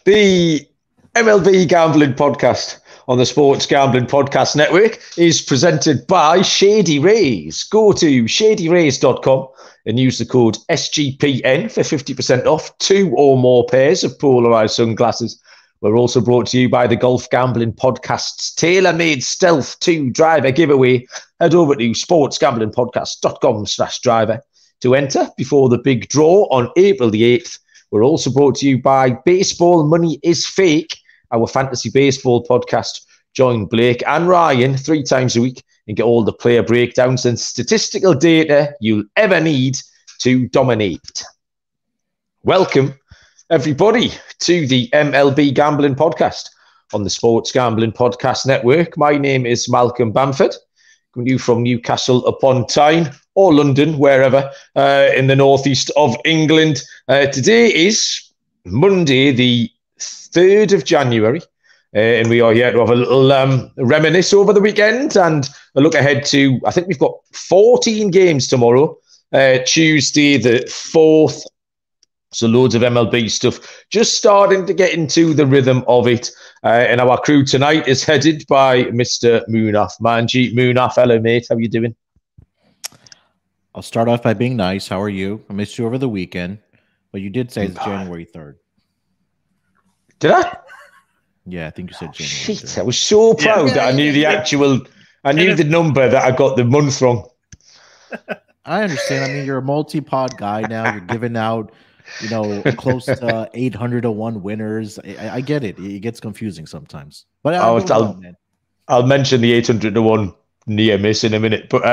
The MLB Gambling Podcast on the Sports Gambling Podcast Network is presented by Shady Rays. Go to shadyrays.com and use the code SGPN for 50% off 2 or more pairs of polarized sunglasses. We're also brought to you by the Golf Gambling Podcast's tailor-made Stealth 2 driver giveaway. Head over to sportsgamblingpodcast.com/driver to enter before the big draw on April the 8th. We're also brought to you by Baseball Money is Fake, our fantasy baseball podcast. Join Blake and Ryan 3 times a week and get all the player breakdowns and statistical data you'll ever need to dominate. Welcome, everybody, to the MLB Gambling Podcast on the Sports Gambling Podcast Network. My name is Malcolm Bamford, coming to you from Newcastle upon Tyne or London, wherever in the northeast of England. Today is Monday, the 3rd of January, and we are here to have a little reminisce over the weekend and a look ahead to, I think we've got 14 games tomorrow, Tuesday the 4th. So loads of MLB stuff, just starting to get into the rhythm of it. And our crew tonight is headed by Mr. Munaf Manji. Munaf, hello, mate. How are you doing? I'll start off by being nice. How are you? I missed you over the weekend, but you did say it's January 3rd. Did I? Yeah, I think you said January 3rd. Shit, I was so proud that I knew the actual, I knew the number that I got the month wrong. I understand. I mean, you're a multi-pod guy now. You're giving out, close to 800 to 1 winners. I get it. It gets confusing sometimes. But I'll mention the 800 to 1 near miss in a minute. But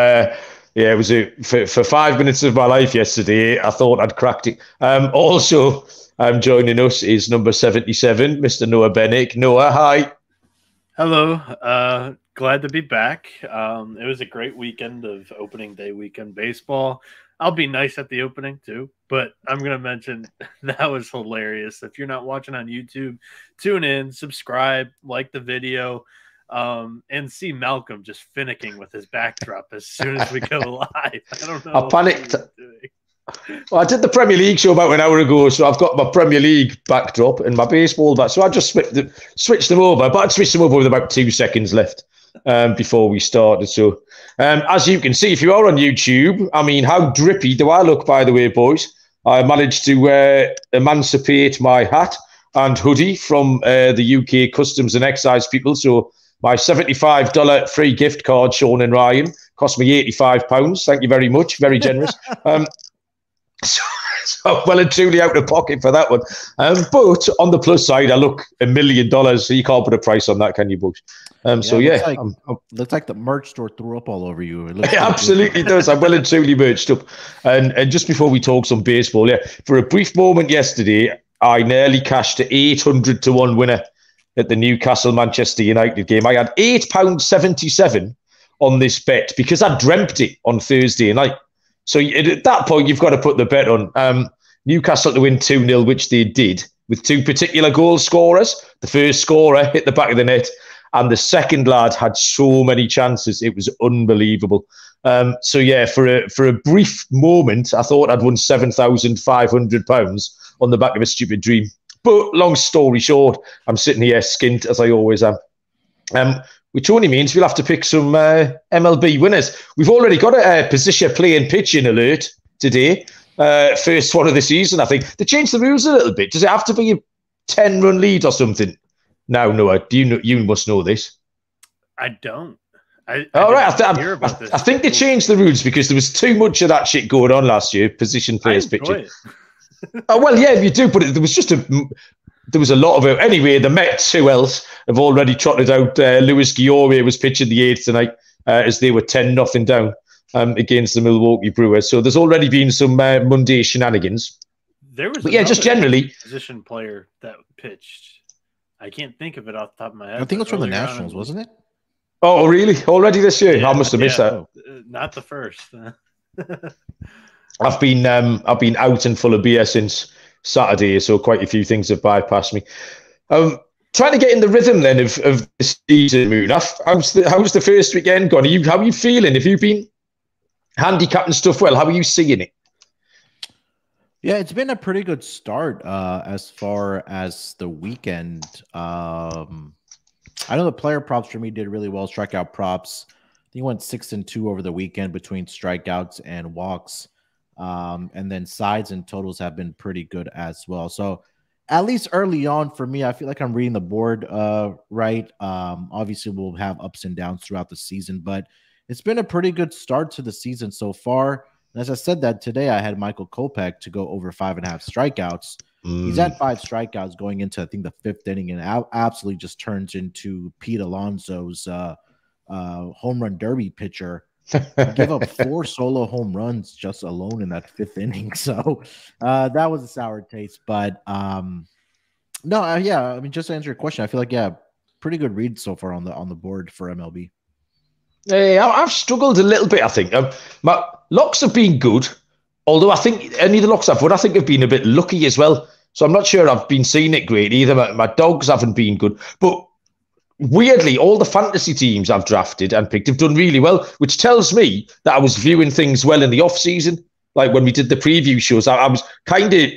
yeah, it was for 5 minutes of my life yesterday. I thought I'd cracked it. Also, joining us is number 77, Mr. Noah Bieniek. Noah, hi. Hello. Glad to be back. It was a great weekend of opening day weekend baseball. I'll be nice at the opening too, but I'm going to mention that was hilarious. If you're not watching on YouTube, tune in, subscribe, like the video, and see Malcolm just finicking with his backdrop as soon as we go live. I don't know. I panicked. Well, I did the Premier League show about an hour ago, so I've got my Premier League backdrop and my baseball back. So I just switched them over, but I'd switched them over with about 2 seconds left before we started. So as you can see, if you are on YouTube, I mean, how drippy do I look, by the way, boys? I managed to emancipate my hat and hoodie from the UK Customs and Excise people. So my $75 free gift card, Sean and Ryan, cost me £85. Thank you very much. Very generous. So well and truly out of pocket for that one. But on the plus side, I look $1 million. So you can't put a price on that, can you, Bugs? So yeah. Looks like the merch store threw up all over you. It absolutely does. I'm well and truly merched up. And just before we talk some baseball, yeah, for a brief moment yesterday, I nearly cashed an 800 to 1 winner at the Newcastle-Manchester United game. I had £8.77 on this bet because I dreamt it on Thursday night. So at that point, you've got to put the bet on. Newcastle to win 2-0, which they did, with 2 particular goal scorers. The first scorer hit the back of the net, and the second lad had so many chances. It was unbelievable. So yeah, for a brief moment, I thought I'd won £7,500 on the back of a stupid dream. But long story short, I'm sitting here skint, as I always am. Which only means we'll have to pick some MLB winners. We've already got a position play and pitching alert today. First one of the season, I think. They changed the rules a little bit. Does it have to be a 10-run lead or something? Now, Noah, you must know this. I don't. I think they changed the rules because there was too much of that shit going on last year, position players pitching. Oh, well, yeah, you do, but there was a lot of it. Anyway, the Mets, who else, have already trotted out. Luis Guillorme was pitching the 8th tonight as they were 10-0 down against the Milwaukee Brewers. So there's already been some Monday shenanigans. There was, just generally position player that pitched. I can't think of it off the top of my head. I think it was from the Nationals, wasn't it? Oh, really? Already this year? Yeah, I must have missed that. Not the first. I've been out and full of beer since Saturday, so quite a few things have bypassed me. Trying to get in the rhythm then of this season, Munaf. How's the first weekend gone? How are you feeling? Have you been handicapping stuff well? How are you seeing it? Yeah, it's been a pretty good start as far as the weekend. I know the player props for me did really well. Strikeout props. I think he went 6-2 over the weekend between strikeouts and walks. And then sides and totals have been pretty good as well. So at least early on for me, I feel like I'm reading the board right. Obviously, we'll have ups and downs throughout the season, but it's been a pretty good start to the season so far. And as I said that today, I had Michael Kopech to go over 5.5 strikeouts. He's at 5 strikeouts going into, I think, the 5th inning, and absolutely just turns into Pete Alonso's home run derby pitcher. He gave up 4 solo home runs just alone in that 5th inning. So that was a sour taste. But no, yeah, I mean, just to answer your question, I feel like, yeah, pretty good read so far on the board for MLB. I've struggled a little bit, I think. My locks have been good, although I think any of the locks I've won, I think have been a bit lucky as well. So I'm not sure I've been seeing it great either. My dogs haven't been good. But weirdly, all the fantasy teams I've drafted and picked have done really well, which tells me that I was viewing things well in the off-season. Like when we did the preview shows, I was kind of,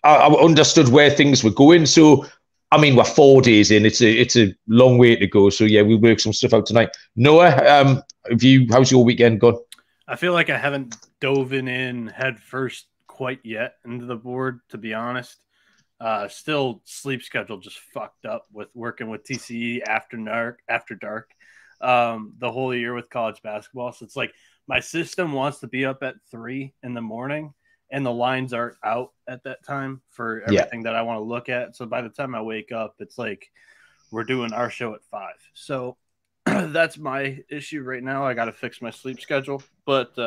I understood where things were going. So, I mean, we're 4 days in. It's a long way to go. So, yeah, we'll work some stuff out tonight. Noah, how's your weekend gone? I feel like I haven't dove in head first quite yet into the board, to be honest. Still sleep schedule just fucked up with working with TCE after dark the whole year with college basketball. So it's like my system wants to be up at 3 in the morning and the lines aren't out at that time for everything that I want to look at. So by the time I wake up, it's like we're doing our show at 5. So that's my issue right now. I got to fix my sleep schedule. But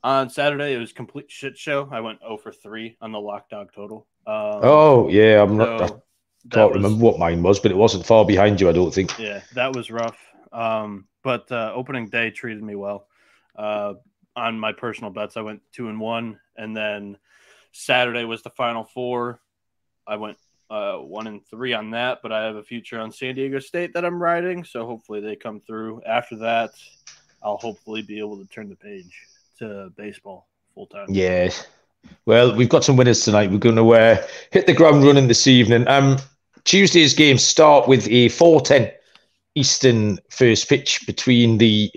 on Saturday, it was a complete shit show. I went 0 for 3 on the lock dog total. I can't remember what mine was, but it wasn't far behind you, I don't think. Yeah, that was rough. But opening day treated me well. On my personal bets, I went 2-1, and then Saturday was the final 4. I went 1-3 on that, but I have a future on San Diego State that I'm riding, so hopefully they come through. After that, I'll hopefully be able to turn the page to baseball full time. Yeah. Well, we've got some winners tonight. We're going to hit the ground running this evening. Tuesday's games start with a 4:10 Eastern first pitch between the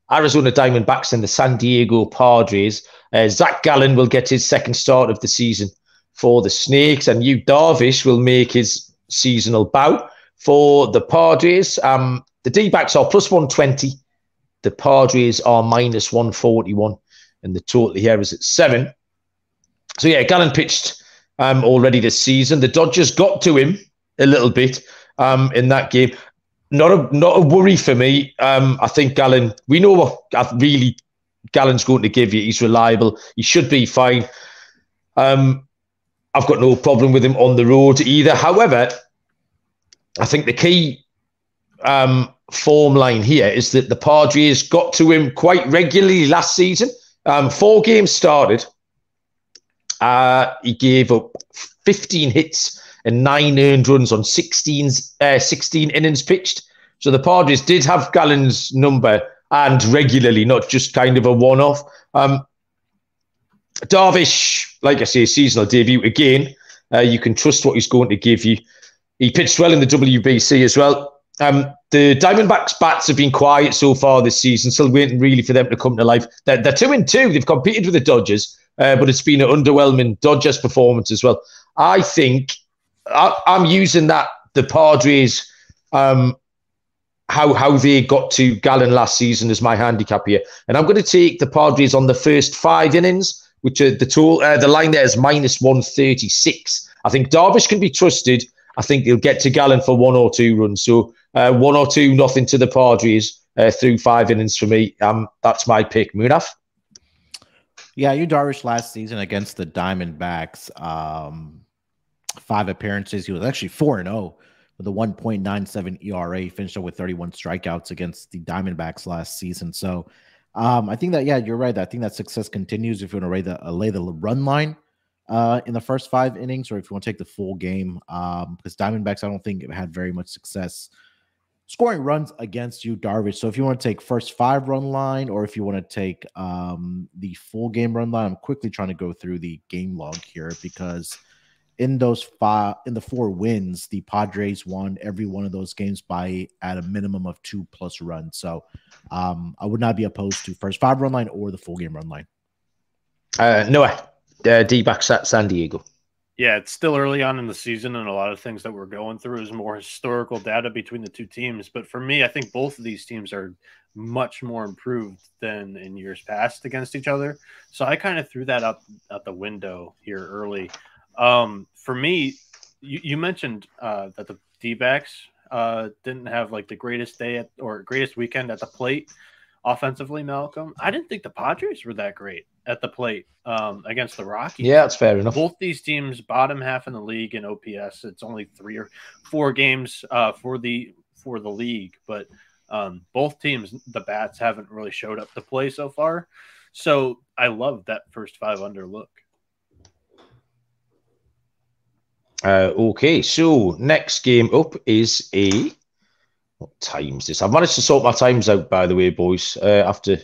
Arizona Diamondbacks and the San Diego Padres. Zach Gallen will get his second start of the season for the Snakes, and Yu Darvish will make his seasonal bow for the Padres. The D-backs are plus 120. The Padres are minus 141, and the total here is at 7. So, yeah, Gallen pitched already this season. The Dodgers got to him a little bit in that game. Not a worry for me. I think Gallen, we know what Gallen's going to give you. He's reliable. He should be fine. I've got no problem with him on the road either. However, I think the key form line here is that the Padres got to him quite regularly last season. 4 games started. He gave up 15 hits and 9 earned runs on 16 innings pitched. So the Padres did have Gallen's number, and regularly, not just kind of a one-off. Darvish, like I say, seasonal debut again. You can trust what he's going to give you. He pitched well in the WBC as well. The Diamondbacks' bats have been quiet so far this season, still waiting really for them to come to life. They're 2-2. They've competed with the Dodgers. But it's been an underwhelming Dodgers performance as well. I think I'm using that, the Padres, how they got to Gallen last season as my handicap here. And I'm going to take the Padres on the first 5 innings, which are the line there is minus 136. I think Darvish can be trusted. I think he'll get to Gallen for 1 or 2 runs. So 1 or 2, nothing to the Padres through 5 innings for me. That's my pick. Munaf? Yeah, Yu Darvish last season against the Diamondbacks, 5 appearances. He was actually 4-0 with a 1.97 ERA. He finished up with 31 strikeouts against the Diamondbacks last season. So I think that, yeah, you're right. I think that success continues if you want to lay the run line in the first 5 innings, or if you want to take the full game. Because Diamondbacks, I don't think had very much success scoring runs against you, Darvish. So if you want to take first 5 run line, or if you want to take the full game run line, I'm quickly trying to go through the game log here, because in the 4 wins, the Padres won every one of those games by at a minimum of 2+ runs. So I would not be opposed to first 5 run line or the full game run line. Noah, D-backs at San Diego. Yeah, it's still early on in the season, and a lot of things that we're going through is more historical data between the 2 teams. But for me, I think both of these teams are much more improved than in years past against each other. So I kind of threw that up out the window here early. For me, you mentioned that the D-backs didn't have like the greatest day or greatest weekend at the plate offensively, Malcolm. I didn't think the Padres were that great at the plate against the Rockies. Yeah, that's fair enough. Both these teams bottom half in the league in OPS. It's only 3 or 4 games for the league, but both teams, the bats haven't really showed up to play so far. So I love that first 5 under look. Okay, so next game up is what time's this? I've managed to sort my times out, by the way, boys, after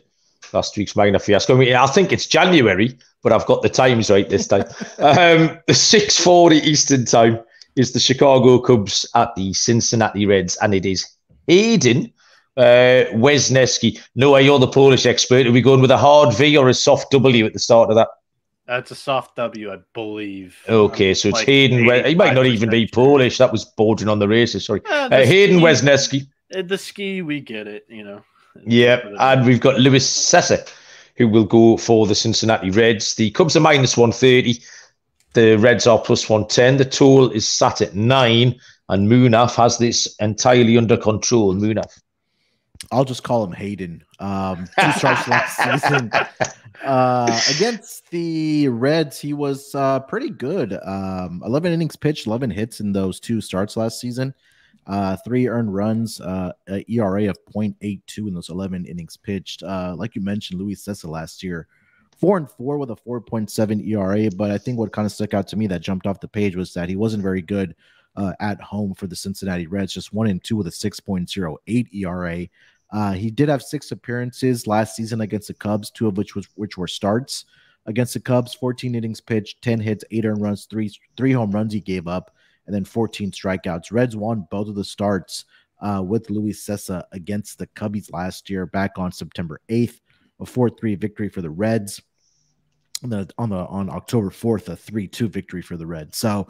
last week's Magna fiasco. I think it's January, but I've got the times right this time. The 6:40 Eastern time is the Chicago Cubs at the Cincinnati Reds, and it is Hayden Wesneski. Noah, you're the Polish expert. Are we going with a hard V or a soft W at the start of that? That's a soft W, I believe. Okay, so it's like Hayden. He might not even be Polish. That was bordering on the racist. Sorry. Hayden Wesneski. The ski, we get it, Yeah, and we've got Luis Cessa, who will go for the Cincinnati Reds. The Cubs are -130. The Reds are +110. The total is sat at 9, and Munaf has this entirely under control. Munaf. I'll just call him Hayden. 2 starts last season. Against the Reds, he was pretty good. 11 innings pitched, 11 hits in those 2 starts last season. 3 earned runs, ERA of 0.82 in those 11 innings pitched. Like you mentioned, Luis Cessa last year, 4-4 with a 4.7 ERA. But I think what kind of stuck out to me that jumped off the page was that he wasn't very good at home for the Cincinnati Reds, just 1-2 with a 6.08 ERA. He did have 6 appearances last season against the Cubs, 2 of which were starts against the Cubs. 14 innings pitched, 10 hits, 8 earned runs, 3 home runs he gave up, and then 14 strikeouts. Reds won both of the starts with Luis Cessa against the Cubbies last year, back on September 8th, a 4-3 victory for the Reds. And then on October 4th, a 3-2 victory for the Reds. So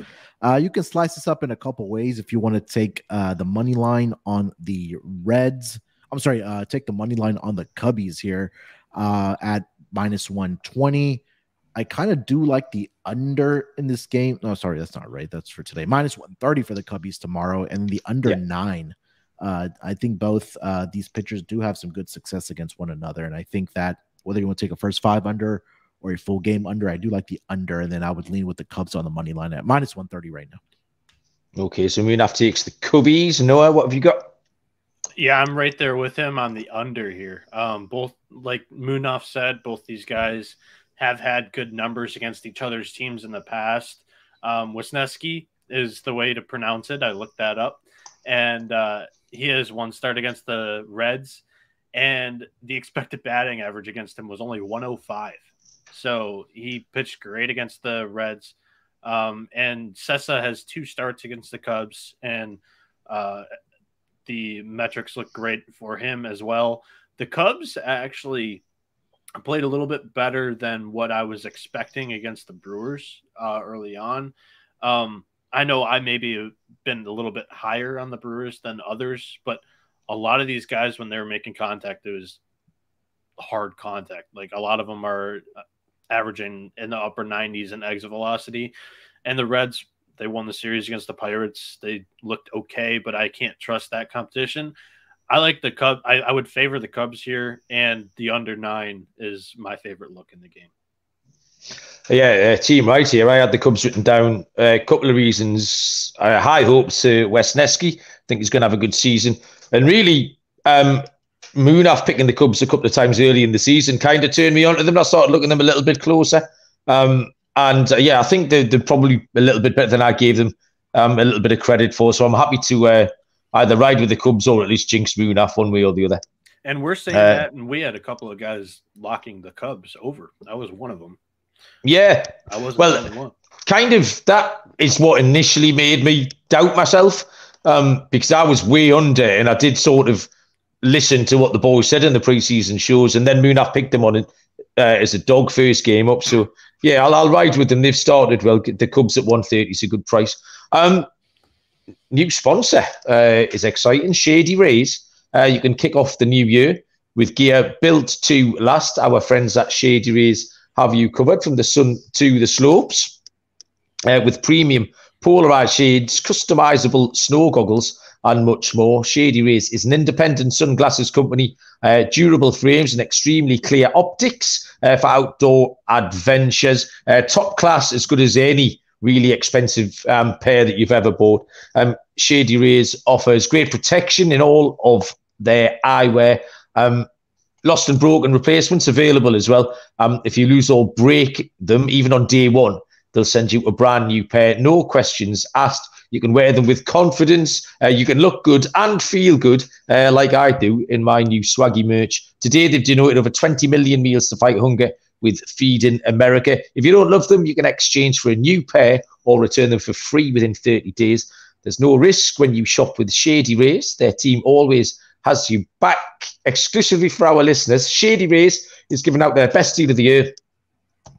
you can slice this up in a couple ways if you want to take the money line on the Reds. I'm sorry, take the money line on the Cubbies here at -120. I kind of do like the under in this game. No, sorry, that's not right. That's for today. -130 for the Cubbies tomorrow, and the under 9. I think both these pitchers do have some good success against one another, and I think that whether you want to take a first 5 under or a full game under, I do like the under, and then I would lean with the Cubs on the money line at -130 right now. Okay, so Munaf takes the Cubbies. Noah, what have you got? Yeah, I'm right there with him on the under here. Both, like Munaf said, both these guys have had good numbers against each other's teams in the past. Wesneski is the way to pronounce it. I looked that up. And he has 1 start against the Reds, and the expected batting average against him was only 105. So he pitched great against the Reds. And Cessa has 2 starts against the Cubs, and the metrics look great for him as well. The Cubs actually played a little bit better than what I was expecting against the Brewers early on. I know I maybe been a little bit higher on the Brewers than others, but a lot of these guys, when they were making contact, it was hard contact. Like a lot of them are averaging in the upper 90s in exit velocity. And the Reds, they won the series against the Pirates. They looked okay, but I can't trust that competition. I like the Cubs. I would favor the Cubs here, and the under 9 is my favorite look in the game. Yeah, team right here. I had the Cubs written down. A couple of reasons. High hopes to Wesneski. I think he's going to have a good season. And really, Munaf picking the Cubs a couple of times early in the season kind of turned me on to them. I started looking at them a little bit closer. Yeah, I think they're probably a little bit better than I gave them a little bit of credit for. So I'm happy to either ride with the Cubs or at least jinx Munaf one way or the other. And we're saying that, and we had a couple of guys locking the Cubs over. I was one of them. Yeah. I wasn't the only one. Kind of that is what initially made me doubt myself, because I was way under, and I did sort of listen to what the boys said in the preseason shows, and then Munaf picked them on it as a dog first game up. So yeah, I'll ride with them. They've started well. The Cubs at 130 is a good price. New sponsor is exciting. Shady Rays. You can kick off the new year with gear built to last. Our friends at Shady Rays have you covered from the sun to the slopes with premium polarized shades, customizable snow goggles, and much more. Shady Rays is an independent sunglasses company, durable frames and extremely clear optics for outdoor adventures. Top class, as good as any really expensive pair that you've ever bought. Shady Rays offers great protection in all of their eyewear. Lost and broken replacements available as well. If you lose or break them, even on day one, they'll send you a brand new pair. No questions asked. You can wear them with confidence. You can look good and feel good, like I do in my new swaggy merch. Today, they've donated over 20 million meals to fight hunger with Feeding America. If you don't love them, you can exchange for a new pair or return them for free within 30 days. There's no risk when you shop with Shady Rays. Their team always has you back. Exclusively for our listeners, Shady Rays is giving out their best deal of the year.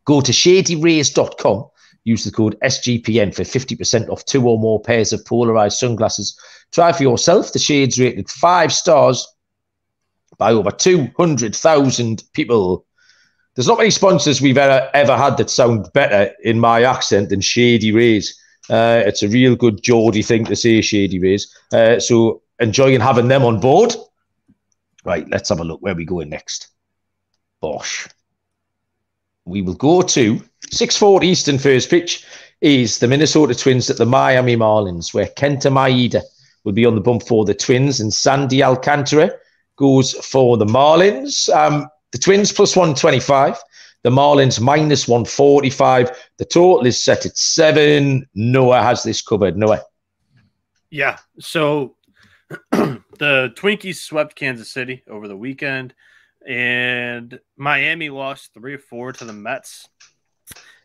Go to shadyrays.com. Use the code SGPN for 50% off 2 or more pairs of polarized sunglasses. Try for yourself. The shades rated 5 stars by over 200,000 people. There's not many sponsors we've ever had that sound better in my accent than Shady Rays. It's a real good Geordie thing to say, Shady Rays. So enjoying having them on board. Right, let's have a look. Where are we going next? Bosh. We will go to 6:40 Eastern. First pitch is the Minnesota Twins at the Miami Marlins, where Kenta Maeda will be on the bump for the Twins, and Sandy Alcantara goes for the Marlins. The Twins plus 125, the Marlins minus 145. The total is set at 7. Noah has this covered. Noah. Yeah, so the Twinkies swept Kansas City over the weekend, and Miami lost 3-4 to the Mets.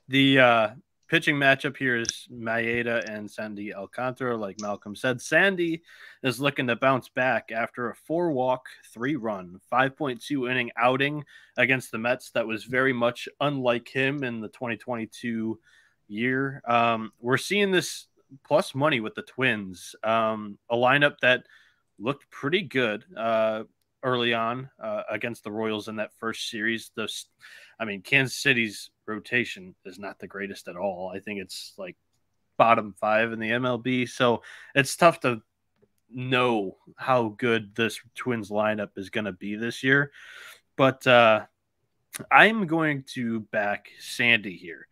The pitching matchup here is Maeda and Sandy Alcantara. Like Malcolm said, Sandy is looking to bounce back after a 4-walk, 3-run, 5.2 inning outing against the Mets that was very much unlike him in the 2022 year. We're seeing this plus money with the Twins, a lineup that looked pretty good early on against the Royals in that first series. Kansas City's rotation is not the greatest at all. I think it's like bottom 5 in the MLB. So it's tough to know how good this Twins lineup is going to be this year. But I'm going to back Sandy here.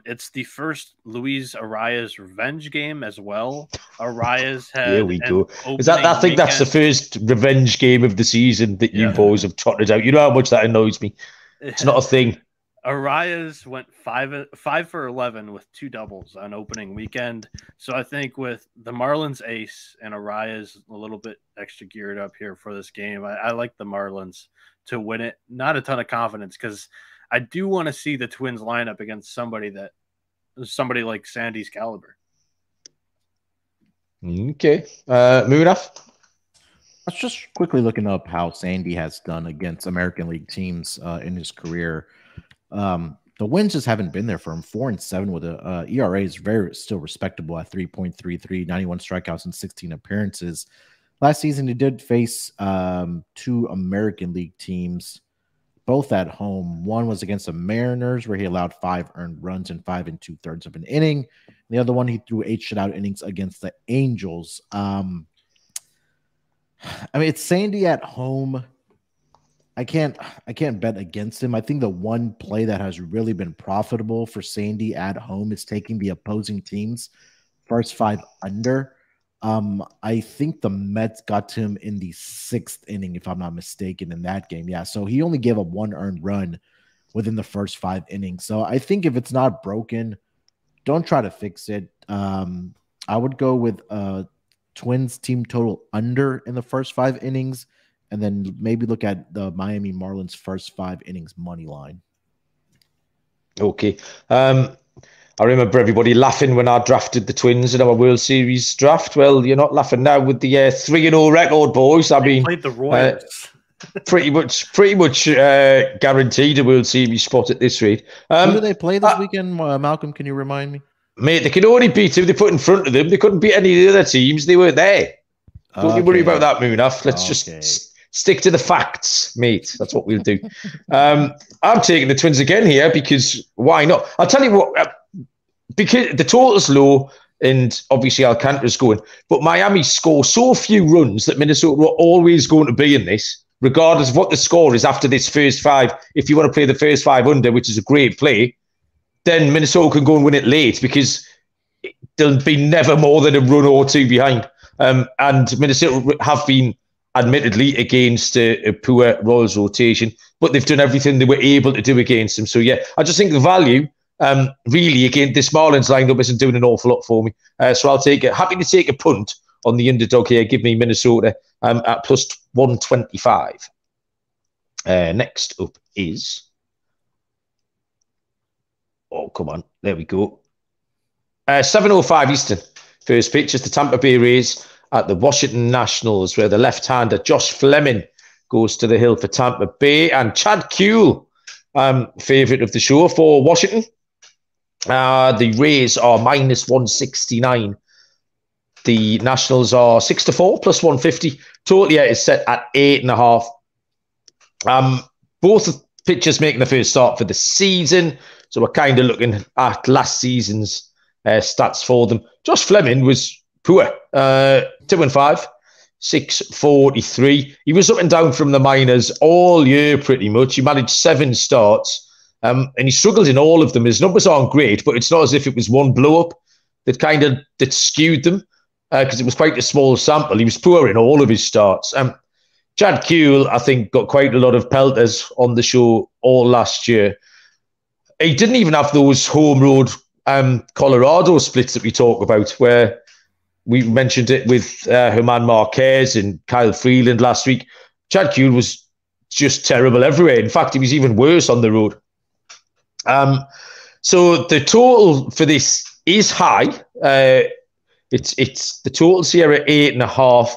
It's the first Luis Arias revenge game as well. Arias had. Here we go. I think that's the first revenge game of the season that you boys have trotted out. You know how much that annoys me. It's not a thing. Arias went 5 for 11 with 2 doubles on opening weekend. So I think with the Marlins ace and Arias a little bit extra geared up here for this game, I like the Marlins to win it. Not a ton of confidence because I do want to see the Twins line up against somebody like Sandy's caliber. Okay. Munaf? I was just quickly looking up how Sandy has done against American League teams in his career. The wins just haven't been there for him. 4-7 with a ERA is still respectable at 3.33, 91 strikeouts and 16 appearances. Last season, he did face 2 American League teams, both at home. One was against the Mariners, where he allowed 5 earned runs in 5 2/3 of an inning. The other one, he threw 8 shutout innings against the Angels. It's Sandy at home. I can't bet against him. I think the one play that has really been profitable for Sandy at home is taking the opposing team's first 5 under. I think the Mets got to him in the 6th inning, if I'm not mistaken, in that game. Yeah, so he only gave up 1 earned run within the first 5 innings. So I think if it's not broken, don't try to fix it. I would go with Twins team total under in the first 5 innings, and then maybe look at the Miami Marlins first 5 innings money line. Okay. I remember everybody laughing when I drafted the Twins in our World Series draft. Well, you're not laughing now with the 3-0 record, boys. I mean, played the Royals. pretty much guaranteed a World Series spot at this rate. Who do they play this weekend, Malcolm? Can you remind me? Mate, they can only beat who they put in front of them. They couldn't beat any of the other teams. They weren't there. Don't you worry about that, Munaf. Let's just stick to the facts, mate. That's what we'll do. I'm taking the Twins again here because why not? I'll tell you what, because the total's low and obviously Alcantara's going, but Miami score so few runs that Minnesota were always going to be in this, regardless of what the score is after this first 5. If you want to play the first 5 under, which is a great play, then Minnesota can go and win it late because there'll be never more than a run or 2 behind. And Minnesota have been, admittedly, against a poor Royals rotation, but they've done everything they were able to do against them. So, yeah, I just think the value, really, again, this Marlins lineup isn't doing an awful lot for me. So I'll take it. Happy to take a punt on the underdog here. Give me Minnesota at plus 125. Next up is... Oh, come on. There we go. 7:05 Eastern. First pitch is the Tampa Bay Rays at the Washington Nationals, where the left-hander Josh Fleming goes to the hill for Tampa Bay. And Chad Kuhl, favourite of the show for Washington. The Rays are minus 169. The Nationals are 6-4, plus 150. Total here is set at 8.5. Both pitchers making the first start for the season. So we're kind of looking at last season's stats for them. Josh Fleming was poor. 2-5, 643. He was up and down from the minors all year pretty much. He managed 7 starts. And he struggled in all of them. His numbers aren't great, but it's not as if it was one blow-up that skewed them because it was quite a small sample. He was poor in all of his starts. Chad Kuhl, I think, got quite a lot of pelters on the show all last year. He didn't even have those home road Colorado splits that we talk about, where we mentioned it with German Marquez and Kyle Freeland last week. Chad Kuhl was just terrible everywhere. In fact, he was even worse on the road. So the total for this is high. It's the total's here at 8.5.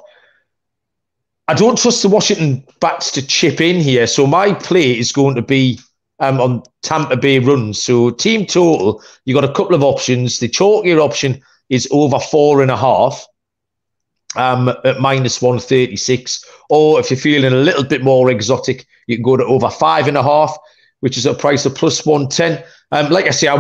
I don't trust the Washington bats to chip in here, so my play is going to be on Tampa Bay runs. So team total, you got a couple of options. The chalkier option is over 4.5 at minus 136. Or if you're feeling a little bit more exotic, you can go to over 5.5, which is a price of plus 110. Like I say, I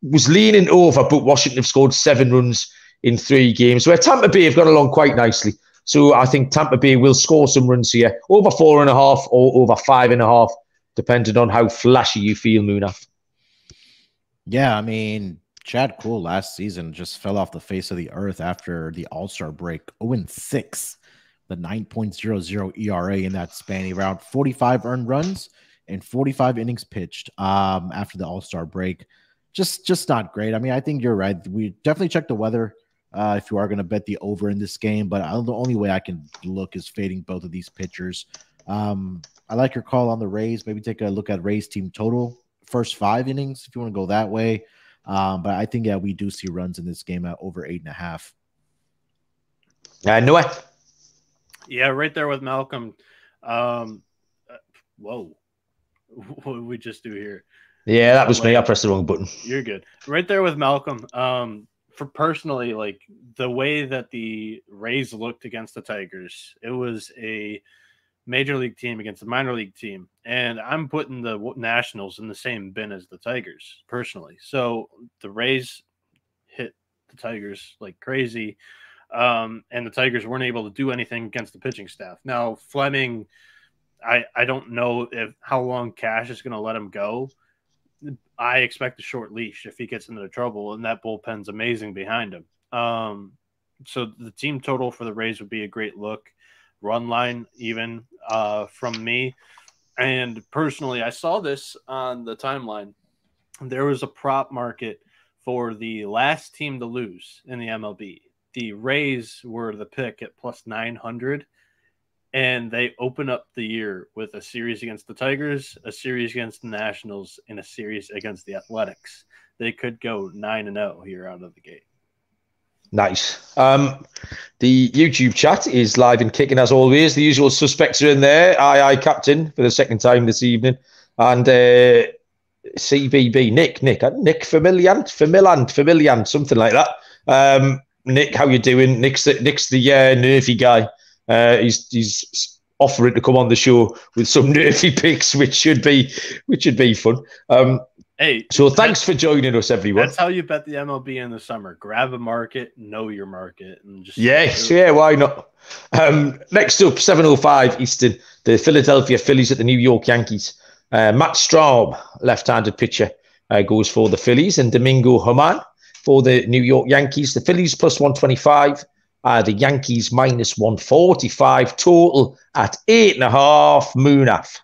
was leaning over, but Washington have scored 7 runs in 3 games, where Tampa Bay have gone along quite nicely. So I think Tampa Bay will score some runs here, over 4.5 or over 5.5, depending on how flashy you feel, Munaf. Yeah, I mean, Chad Kuhl last season just fell off the face of the earth after the All-Star break. 0-6, the 9.00 ERA in that span. He around 45 earned runs and 45 innings pitched after the All-Star break. Just not great. I mean, I think you're right. We definitely check the weather if you are going to bet the over in this game, but the only way I can look is fading both of these pitchers. I like your call on the Rays. Maybe take a look at Rays team total first 5 innings if you want to go that way. But I think, yeah, we do see runs in this game at over 8.5. Noah? Yeah, right there with Malcolm. Whoa. What did we just do here? Yeah, that was me. I pressed the wrong button. You're good. Right there with Malcolm. For personally, like the way that the Rays looked against the Tigers, it was a major league team against a minor league team. And I'm putting the Nationals in the same bin as the Tigers, personally. So the Rays hit the Tigers like crazy. And the Tigers weren't able to do anything against the pitching staff. Now, Fleming, I don't know how long Cash is going to let him go. I expect a short leash if he gets into trouble, and that bullpen's amazing behind him. So the team total for the Rays would be a great look. Run line even from me. And personally, I saw this on the timeline. There was a prop market for the last team to lose in the MLB. the Rays were the pick at plus 900, and they open up the year with a series against the Tigers, a series against the Nationals, and a series against the Athletics. They could go 9-0 here out of the gate. Nice. The YouTube chat is live and kicking as always. The usual suspects are in there. Aye, Captain, for the second time this evening. And CBB, Nick Familiant, something like that. Nick, how you doing? Nick's the nerfy guy. He's offering to come on the show with some nerfy picks, which should be fun. Hey, so thanks for joining us, everyone. That's how you bet the MLB in the summer. Grab a market, know your market, and just why not? Next up, 7:05 Eastern, the Philadelphia Phillies at the New York Yankees. Matt Strahm, left-handed pitcher, goes for the Phillies, and Domingo Germán for the New York Yankees. The Phillies plus 125, the Yankees minus 145, total at 8.5. Munaf.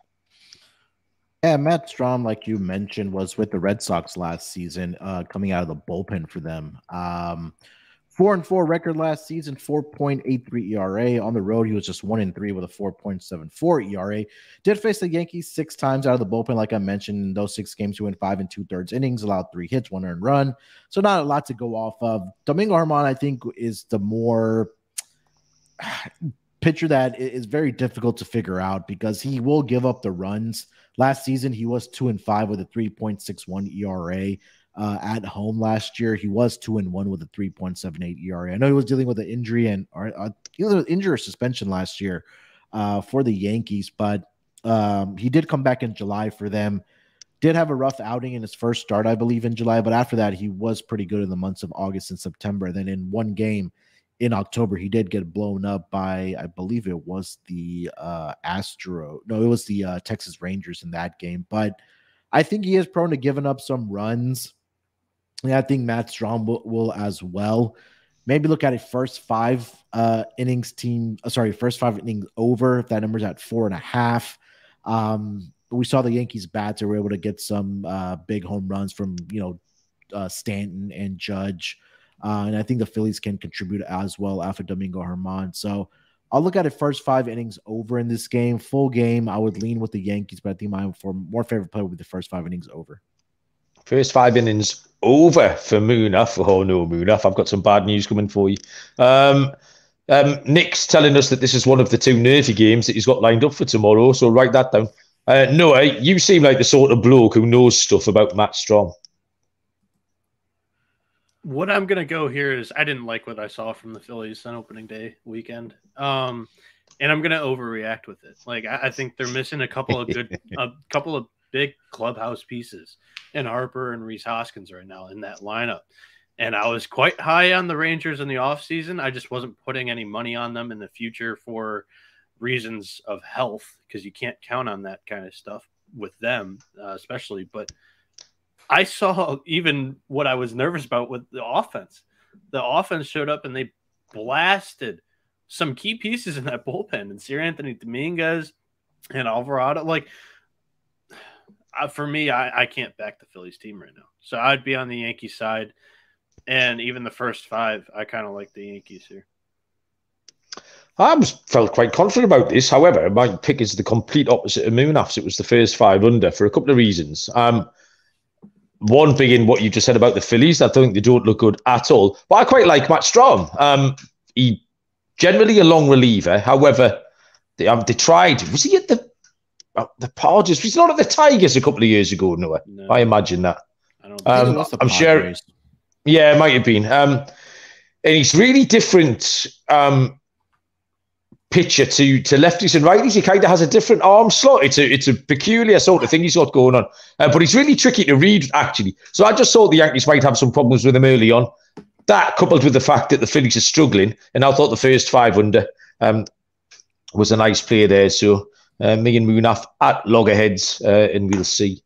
Yeah, Matt Strahm, like you mentioned, was with the Red Sox last season, coming out of the bullpen for them. 4-4 record last season, 4.83 ERA. On the road, he was just 1-3 with a 4.74 ERA. Did face the Yankees 6 times out of the bullpen, like I mentioned. In those 6 games, he went 5 2/3 innings, allowed 3 hits, 1 earned run. So not a lot to go off of. Domingo Germán, I think, is the more pitcher that is very difficult to figure out because he will give up the runs. Last season, he was 2-5 with a 3.61 ERA. At home last year, he was 2-1 with a 3.78 ERA. I know he was dealing with an injury either injury or suspension last year for the Yankees, but he did come back in July for them. Did have a rough outing in his first start, I believe, in July, but after that, he was pretty good in the months of August and September. Then in one game in October, he did get blown up by, I believe it was the Texas Rangers in that game. But I think he is prone to giving up some runs. And I think Matt Strahm will as well. Maybe look at it first 5 innings over. If that number's at 4.5. We saw the Yankees bats were able to get some big home runs from, Stanton and Judge. And I think the Phillies can contribute as well after Domingo Germán. So I'll look at it first 5 innings over in this game. Full game, I would lean with the Yankees, but I think my more favorite play would be the first 5 innings over. First 5 innings over for Munaf. Oh, no, Munaf, I've got some bad news coming for you. Nick's telling us that this is one of the 2 nerfy games that he's got lined up for tomorrow, so write that down. Noah, you seem like the sort of bloke who knows stuff about Matt Strahm. What I'm going to go here is I didn't like what I saw from the Phillies on opening day weekend. And I'm going to overreact with it. Like, I think they're missing a couple of big clubhouse pieces in Harper and Rhys Hoskins right now in that lineup. And I was quite high on the Rangers in the offseason. I just wasn't putting any money on them in the future for reasons of health, because you can't count on that kind of stuff with them, especially. But I saw even what I was nervous about with the offense. The offense showed up and they blasted some key pieces in that bullpen, and Sir Anthony Dominguez and Alvarado. Like, for me, I can't back the Phillies team right now. So I'd be on the Yankee side. And even the first 5, I kind of like the Yankees here. I felt quite confident about this. However, my pick is the complete opposite of Munaf's. It was the first 5 under for a couple of reasons. One being what you just said about the Phillies. I don't think they don't look good at all. But I quite like Matt Strahm. He generally a long reliever. However, they tried. Was he at the Padres? Was he not at the Tigers a couple of years ago, Noah? No. I imagine that. I don't think I'm sure. Yeah, it might have been. And he's really different pitcher to lefties and righties. He kind of has a different arm slot. It's a peculiar sort of thing he's got going on. But he's really tricky to read, actually. So I just thought the Yankees might have some problems with him early on. That, coupled with the fact that the Phillies are struggling, and I thought the first 5 under was a nice play there. So me and Munaf at loggerheads, and we'll see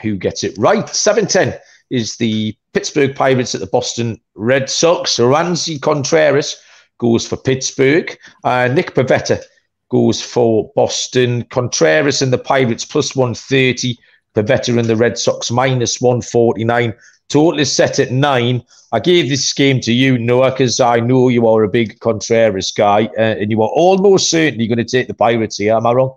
who gets it right. 7:10 is the Pittsburgh Pirates at the Boston Red Sox. Randy Contreras goes for Pittsburgh. Nick Pavetta goes for Boston. Contreras and the Pirates plus 130. Pavetta and the Red Sox minus 149. Total is set at 9. I gave this game to you, Noah, because I know you are a big Contreras guy, and you are almost certainly going to take the Pirates here. Am I wrong?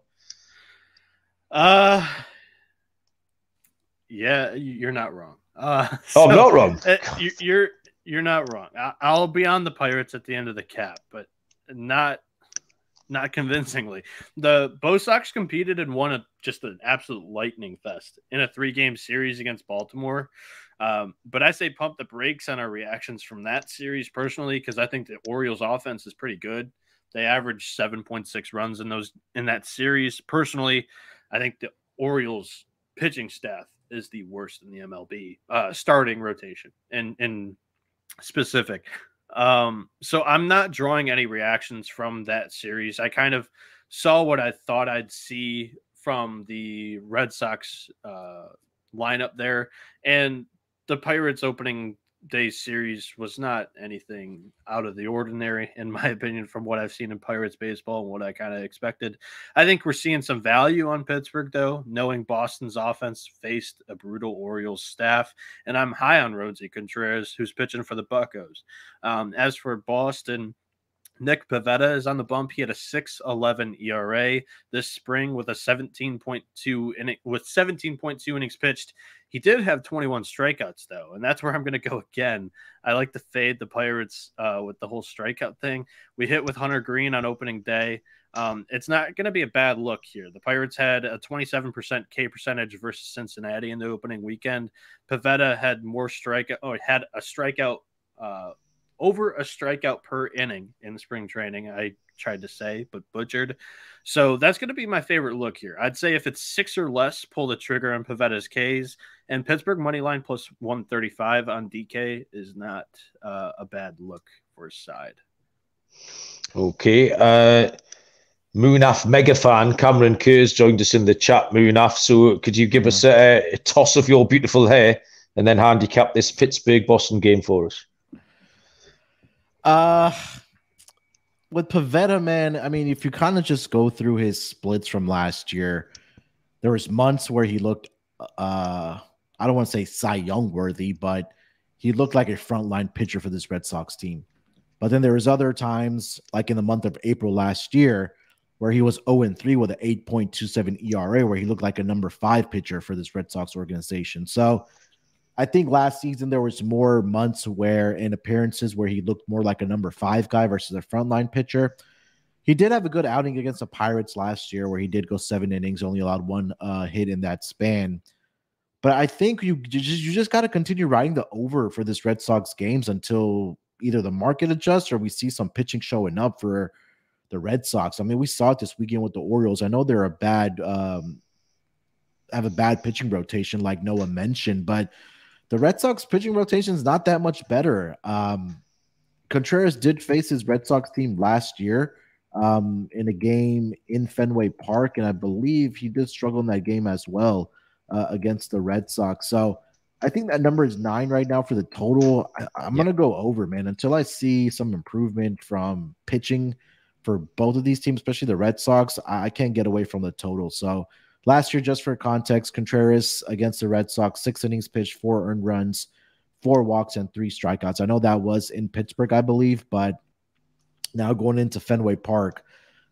Yeah, you're not wrong. I'm not wrong. You're not wrong. I'll be on the Pirates at the end of the cap, but not convincingly. The Bo Sox competed and won just an absolute lightning fest in a 3-game series against Baltimore. But I say pump the brakes on our reactions from that series personally, because I think the Orioles offense is pretty good. They averaged 7.6 runs in that series. Personally, I think the Orioles pitching staff is the worst in the MLB starting rotation in specific. So I'm not drawing any reactions from that series. I kind of saw what I thought I'd see from the Red Sox lineup there, and the Pirates opening day series was not anything out of the ordinary, in my opinion, from what I've seen in Pirates baseball and what I kind of expected. I think we're seeing some value on Pittsburgh, though, knowing Boston's offense faced a brutal Orioles staff, and I'm high on Rosie Contreras, who's pitching for the Buccos. As for Boston, Nick Pivetta is on the bump. He had a 6.11 ERA this spring with a 17.2 innings pitched. He did have 21 strikeouts, though, and that's where I'm going to go again. I like to fade the Pirates with the whole strikeout thing. We hit with Hunter Green on opening day. It's not going to be a bad look here. The Pirates had a 27% K percentage versus Cincinnati in the opening weekend. Pivetta had had a strikeout over a strikeout per inning in spring training, I tried to say, but butchered. So that's going to be my favorite look here. I'd say if it's 6 or less, pull the trigger on Pivetta's Ks. And Pittsburgh money line plus 135 on DK is not a bad look for his side. Okay. Munaf mega fan Cameron Kerr's joined us in the chat, Munaf. So could you give us a toss of your beautiful hair and then handicap this Pittsburgh-Boston game for us? With Pivetta, man, I mean, if you kind of just go through his splits from last year, there was months where he looked, I don't want to say Cy Young worthy, but he looked like a frontline pitcher for this Red Sox team. But then there was other times, like in the month of April last year, where he was 0-3 with an 8.27 ERA, where he looked like a number 5 pitcher for this Red Sox organization. So I think last season there was more months where in appearances where he looked more like a number 5 guy versus a frontline pitcher. He did have a good outing against the Pirates last year where he did go 7 innings, only allowed 1 hit in that span. But I think you just got to continue riding the over for this Red Sox games until either the market adjusts or we see some pitching showing up for the Red Sox. I mean, we saw it this weekend with the Orioles. I know they're have a bad pitching rotation like Noah mentioned, but the Red Sox pitching rotation is not that much better. Contreras did face his Red Sox team last year in a game in Fenway Park, and I believe he did struggle in that game as well against the Red Sox. So I think that number is 9 right now for the total. I'm going to go over, man, until I see some improvement from pitching for both of these teams, especially the Red Sox. I can't get away from the total. So last year, just for context, Contreras against the Red Sox, 6 innings pitched, 4 earned runs, 4 walks, and 3 strikeouts. I know that was in Pittsburgh, I believe, but now going into Fenway Park,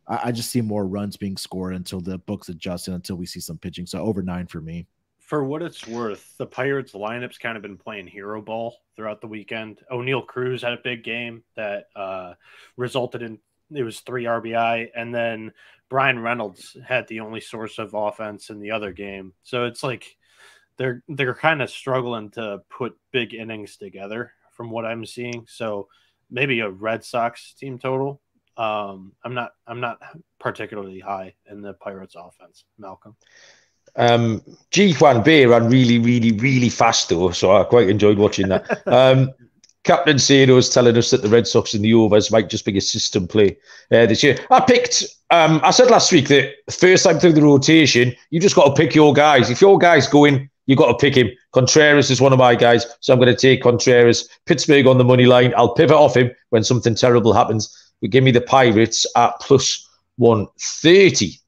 I just see more runs being scored until the books adjust and until we see some pitching. So over 9 for me. For what it's worth, the Pirates lineup's kind of been playing hero ball throughout the weekend. O'Neal Cruz had a big game that resulted in it was 3 RBI, and then Brian Reynolds had the only source of offense in the other game. So it's like they're kind of struggling to put big innings together from what I'm seeing. So maybe a Red Sox team total. I'm not particularly high in the Pirates offense, Malcolm. Ji-Hwan Bae ran really, really, really fast though, so I quite enjoyed watching that. Captain Sado is telling us that the Red Sox in the overs might just be a system play this year. I said last week that first time through the rotation, you just got to pick your guys. If your guy's going, you got to pick him. Contreras is one of my guys, so I'm going to take Contreras. Pittsburgh on the money line. I'll pivot off him when something terrible happens. But give me the Pirates at plus 130.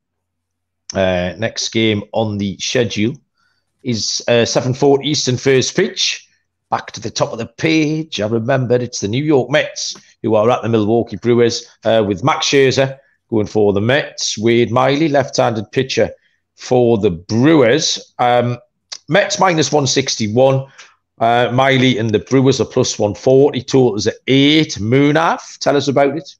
Next game on the schedule is 7:40 Eastern first pitch. back to the top of the page. I remembered it's the New York Mets who are at the Milwaukee Brewers with Max Scherzer going for the Mets. Wade Miley, left-handed pitcher for the Brewers. Mets minus 161. Miley and the Brewers are plus 140. Totals at 8. Munaf, tell us about it.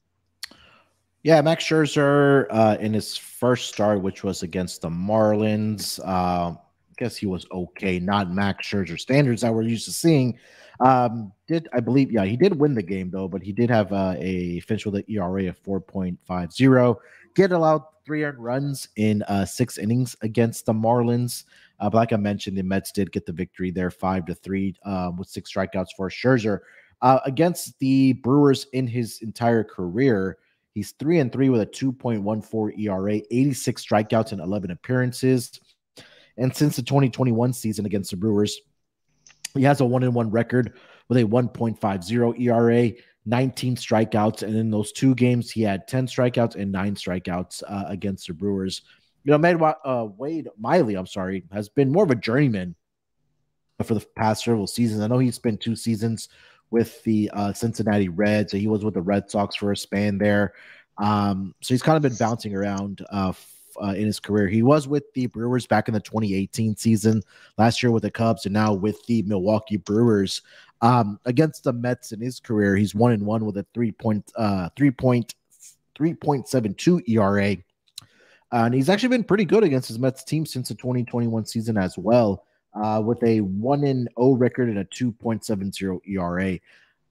Yeah, Max Scherzer in his first start, which was against the Marlins. I guess he was okay. Not Max Scherzer standards that we're used to seeing. He did win the game, though, but he did have a finish with an ERA of 4.50. Get allowed 3 earned runs in 6 innings against the Marlins. But like I mentioned, the Mets did get the victory there, 5-3, with 6 strikeouts for Scherzer. Against the Brewers in his entire career, he's 3-3 with a 2.14 ERA, 86 strikeouts in 11 appearances. And since the 2021 season against the Brewers, he has a 1-1 record with a 1.50 ERA, 19 strikeouts. And in those 2 games, he had 10 strikeouts and 9 strikeouts against the Brewers. You know, Wade Miley, has been more of a journeyman for the past several seasons. I know he spent 2 seasons with the Cincinnati Reds. He was with the Red Sox for a span there. So he's kind of been bouncing around in his career. He was with the Brewers back in the 2018 season, last year with the Cubs, and now with the Milwaukee Brewers. Against the Mets in his career, he's 1-1 with a 3.72 ERA. And he's actually been pretty good against his Mets team since the 2021 season as well, with a 1-0 record and a 2.70 ERA.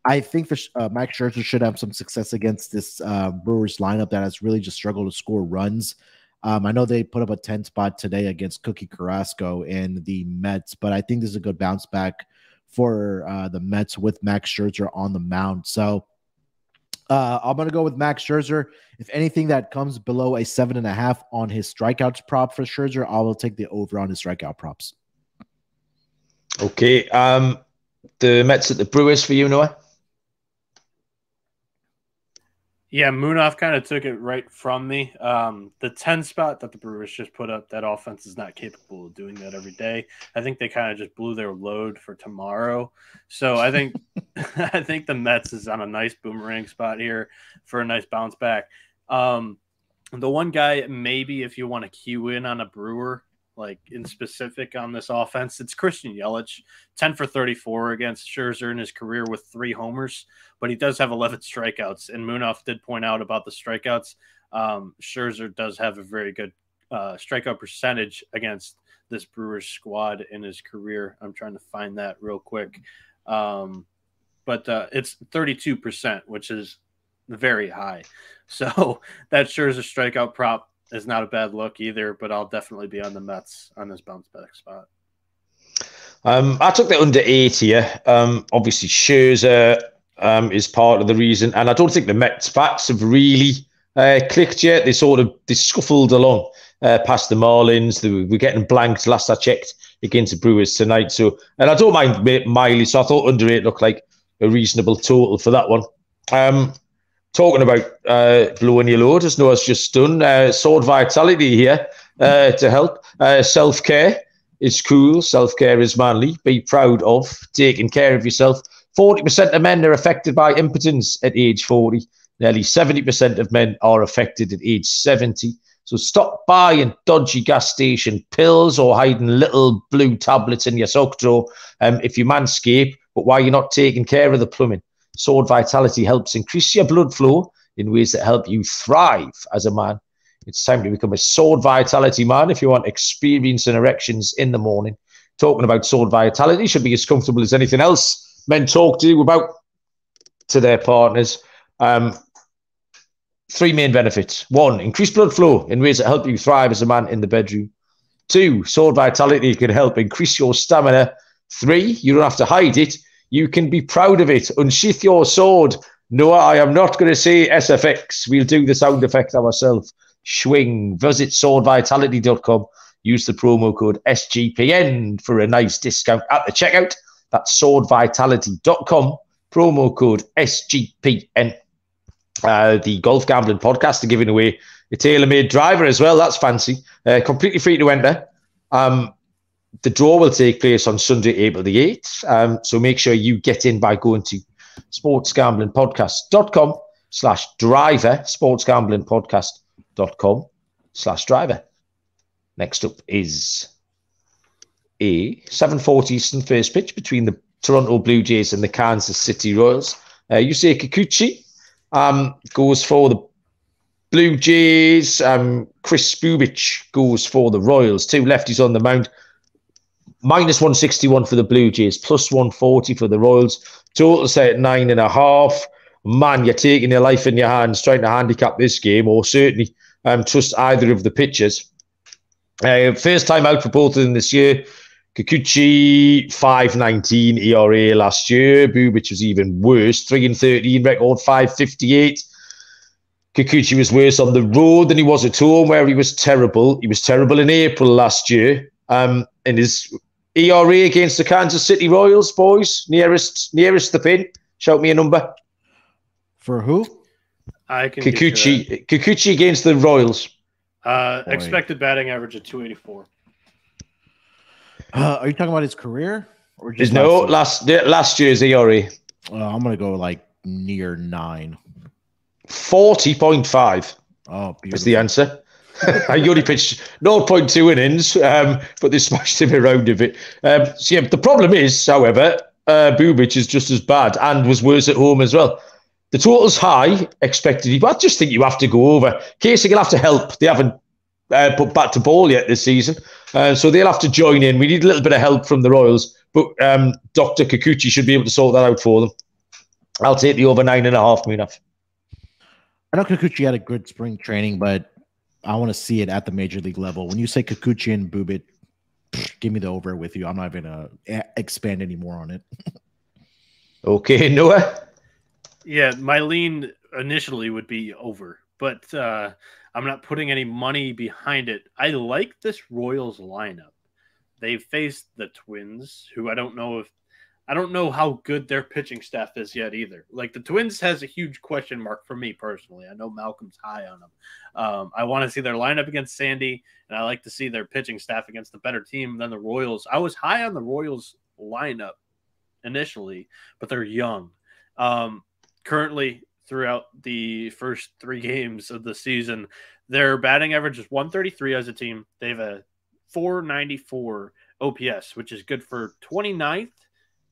I think Max Scherzer should have some success against this Brewers lineup that has really just struggled to score runs. I know they put up a 10 spot today against Cookie Carrasco and the Mets, but I think this is a good bounce back for the Mets with Max Scherzer on the mound. So I'm going to go with Max Scherzer. If anything that comes below a 7.5 on his strikeouts prop for Scherzer, I will take the over on his strikeout props. Okay. The Mets at the Brewers for you, Noah? Yeah, Munaf kind of took it right from me. The 10 spot that the Brewers just put up, that offense is not capable of doing that every day. I think they kind of just blew their load for tomorrow. So I think I think the Mets is on a nice boomerang spot here for a nice bounce back. The one guy, maybe if you want to cue in on a Brewer, like in specific on this offense, it's Christian Yelich, 10 for 34 against Scherzer in his career with 3 homers, but he does have 11 strikeouts. And Munaf did point out about the strikeouts. Scherzer does have a very good strikeout percentage against this Brewers squad in his career. I'm trying to find that real quick. But it's 32%, which is very high. So that Scherzer strikeout prop is not a bad look either, but I'll definitely be on the Mets on this bounce back spot. I took the under 8 here. Obviously, Scherzer is part of the reason, and I don't think the Mets bats have really clicked yet. They scuffled along past the Marlins. They were getting blanked last I checked against the Brewers tonight. So, and I don't mind Miley, so I thought under 8 looked like a reasonable total for that one. Talking about blowing your load, as Noah's just done, sword vitality here to help. Self-care is cool. Self-care is manly. Be proud of taking care of yourself. 40% of men are affected by impotence at age 40. Nearly 70% of men are affected at age 70. So stop buying dodgy gas station pills or hiding little blue tablets in your sock drawer if you manscape, but why you're not taking care of the plumbing. Sword Vitality helps increase your blood flow in ways that help you thrive as a man. It's time to become a Sword Vitality man if you want experience and erections in the morning. Talking about Sword Vitality should be as comfortable as anything else men talk to you about to their partners. 3 main benefits. 1, increase blood flow in ways that help you thrive as a man in the bedroom. 2, Sword Vitality can help increase your stamina. 3, you don't have to hide it. You can be proud of it. Unsheath your sword. Noah, I am not going to say SFX. We'll do the sound effect ourselves. Swing. Visit swordvitality.com. Use the promo code SGPN for a nice discount at the checkout. That's swordvitality.com. Promo code SGPN. The Golf Gambling Podcast are giving away a tailor-made driver as well. That's fancy. Completely free to enter. The draw will take place on Sunday, April the 8th. So make sure you get in by going to sportsgamblingpodcast.com/driver, sportsgamblingpodcast.com/driver. Next up is a 7:40 Eastern first pitch between the Toronto Blue Jays and the Kansas City Royals. Yusei Kikuchi goes for the Blue Jays. Chris Bubich goes for the Royals. Two lefties on the mound. -161 for the Blue Jays, +140 for the Royals. Total set at 9.5. Man, you're taking your life in your hands trying to handicap this game, or certainly trust either of the pitchers. First time out for both of them this year. Kikuchi, 5.19 ERA last year. Bubich was even worse, 3.13 record, 5.58. Kikuchi was worse on the road than he was at home, where he was terrible. He was terrible in April last year. And his ERA against the Kansas City Royals, boys, nearest the pin. Shout me a number. For who? I can Kikuchi against the Royals. Expected batting average of 284. Are you talking about his career? Or just last year's ERA. I'm going to go like near 9. 40.5. Oh, beautiful. That's the answer. He only pitched 0.2 innings, but they smashed him around a bit. The problem is, however, Bubich is just as bad and was worse at home as well. The total's high, expected, but I just think you have to go over. Casey will have to help. They haven't put bat to ball yet this season, so they'll have to join in. We need a little bit of help from the Royals, but Dr. Kikuchi should be able to sort that out for them. I'll take the over 9.5, Munaf. I know Kikuchi had a good spring training, but I want to see it at the major league level. When you say Kikuchi and Bubich, give me the over with you. I'm not going to expand any more on it. Okay, Noah? Yeah, my lean initially would be over, but I'm not putting any money behind it. I like this Royals lineup. They've faced the Twins, who I don't know how good their pitching staff is yet either. Like, the Twins has a huge question mark for me personally. I know Malcolm's high on them. I want to see their lineup against Sandy, and I like to see their pitching staff against a better team than the Royals. I was high on the Royals lineup initially, but they're young. Currently, throughout the first 3 games of the season, their batting average is 133 as a team. They have a 494 OPS, which is good for 29th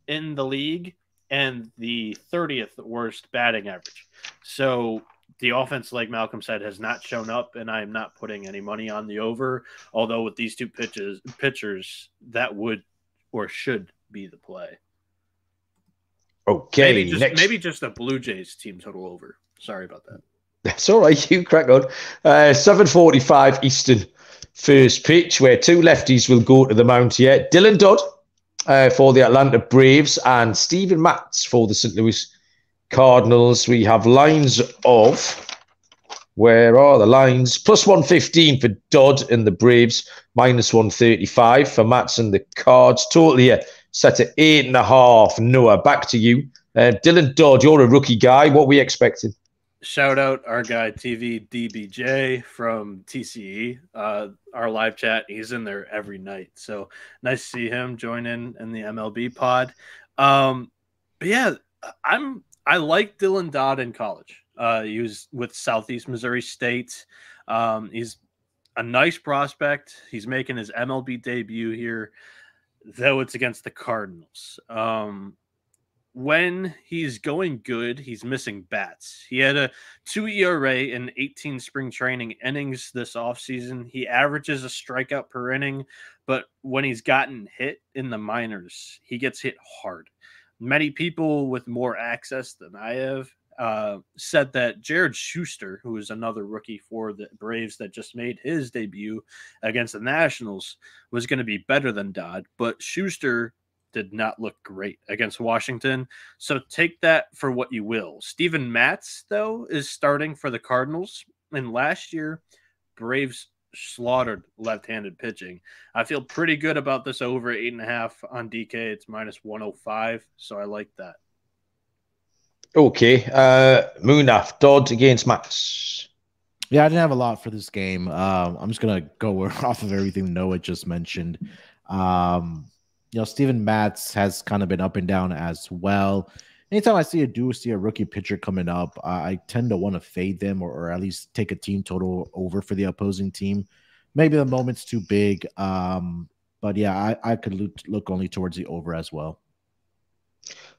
in the league and the 30th worst batting average. So the offense, like Malcolm said, has not shown up, and I am not putting any money on the over, although with these two pitchers, that would or should be the play. Okay. Maybe just a Blue Jays team total over. Sorry about that. That's all right. You crack on. 7:45 Eastern first pitch, where two lefties will go to the mound here. Dylan Dodd for the Atlanta Braves and Steven Matz for the St. Louis Cardinals. We have lines of, where are the lines? +115 for Dodd and the Braves, -135 for Matz and the Cards. Total here set at 8.5. Noah, back to you. Dylan Dodd, you're a rookie guy. What are we expecting? Shout out our guy TV DBJ from TCE, our live chat. He's in there every night, so nice to see him join in the MLB pod. But yeah, I like Dylan Dodd in college. He was with Southeast Missouri State. He's a nice prospect. He's making his MLB debut here, though it's against the Cardinals. When he's going good, he's missing bats. He had a 2 ERA in 18 spring training innings this offseason. He averages a strikeout per inning, but when he's gotten hit in the minors, he gets hit hard. Many people with more access than I have said that Jared Schuster, who is another rookie for the Braves that just made his debut against the Nationals, was going to be better than Dodd, but Schuster did not look great against Washington. So take that for what you will. Steven Matz, though, is starting for the Cardinals. And last year, Braves slaughtered left-handed pitching. I feel pretty good about this over 8.5 on DK. It's -105. So I like that. Okay. Munaf, Dodd against Matz. Yeah, I didn't have a lot for this game. I'm just going to go off of everything Noah just mentioned. Steven Matz has kind of been up and down as well. Anytime I see a rookie pitcher coming up, I tend to want to fade them or at least take a team total over for the opposing team. Maybe the moment's too big. But yeah, I could look only towards the over as well.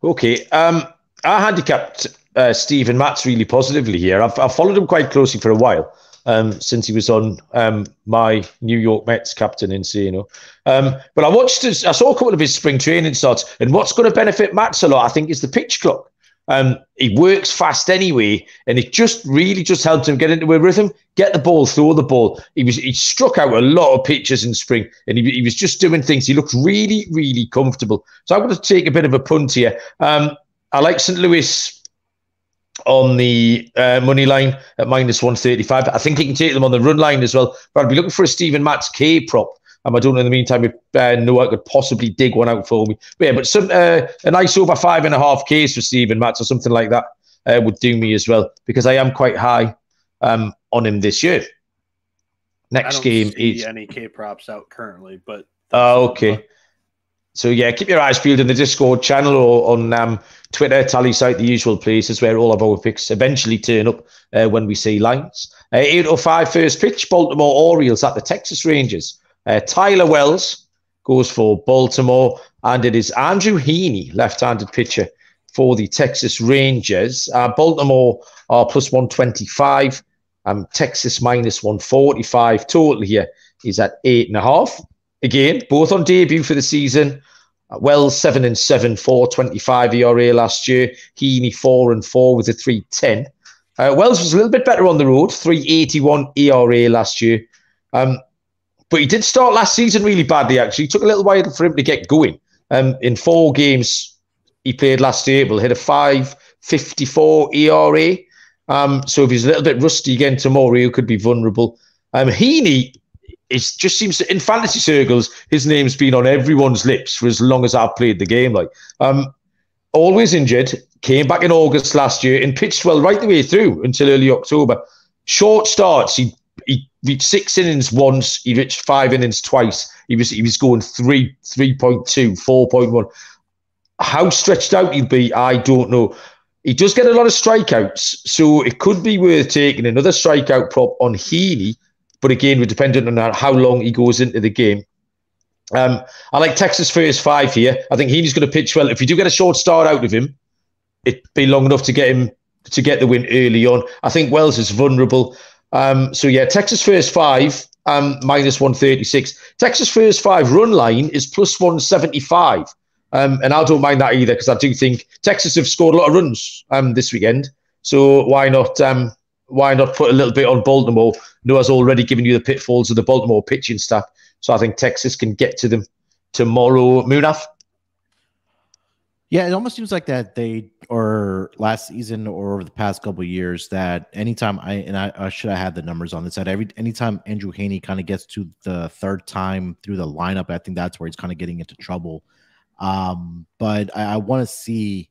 Okay. I handicapped Steven Matz really positively here. I've followed him quite closely for a while. Since he was on my New York Mets captain in Seno. But I saw a couple of his spring training starts, and what's going to benefit Matz a lot, I think, is the pitch clock. He works fast anyway, and it just helped him get into a rhythm, get the ball, throw the ball. He struck out a lot of pitches in spring, and he was just doing things. He looked really, really comfortable. So I'm going to take a bit of a punt here. I like St. Louis on the money line at -135. I think he can take them on the run line as well. But I'd be looking for a Steven Matz K prop. I don't know in the meantime if Noah could possibly dig one out for me. But a nice over 5.5 Ks for Steven Matz or something like that would do me as well, because I am quite high on him this year. Next game is any K props out currently, but okay. So yeah, keep your eyes peeled in the Discord channel or on Twitter, Tally Site, the usual places where all of our picks eventually turn up when we see lines. 8:05 first pitch, Baltimore Orioles at the Texas Rangers. Tyler Wells goes for Baltimore, and it is Andrew Heaney, left-handed pitcher for the Texas Rangers. Baltimore are +125, Texas -145. Total here is at 8.5. Again, both on debut for the season. Wells 7-7, 4.25 ERA last year. Heaney 4-4 with a 3.10. Wells was a little bit better on the road, 3.81 ERA last year. But he did start last season really badly, actually. It took a little while for him to get going. In 4 games he played last April, hit a 5.54 ERA. So if he's a little bit rusty again tomorrow, he could be vulnerable. Heaney, it just seems to, in fantasy circles, his name's been on everyone's lips for as long as I've played the game. Always injured, came back in August last year and pitched well right the way through until early October. Short starts, he reached 6 innings once, he reached 5 innings twice. He was going 3.2, 4.1. How stretched out he'll be, I don't know. He does get a lot of strikeouts, so it could be worth taking another strikeout prop on Heaney. But again, we're dependent on how long he goes into the game. I like Texas first 5 here. I think Heaney's going to pitch well. If you do get a short start out of him, it'd be long enough to get him to get the win early on. I think Wells is vulnerable. So yeah, Texas first 5, -136. Texas first 5 run line is +175. And I don't mind that either, because I do think Texas have scored a lot of runs this weekend. So why not put a little bit on Baltimore? Noah's already given you the pitfalls of the Baltimore pitching staff. So I think Texas can get to them tomorrow. Munaf? Yeah, it almost seems like that or last season or over the past couple of years, that anytime I should have had the numbers on this side. Anytime Andrew Heaney kind of gets to the 3rd time through the lineup, I think that's where he's kind of getting into trouble. But I want to see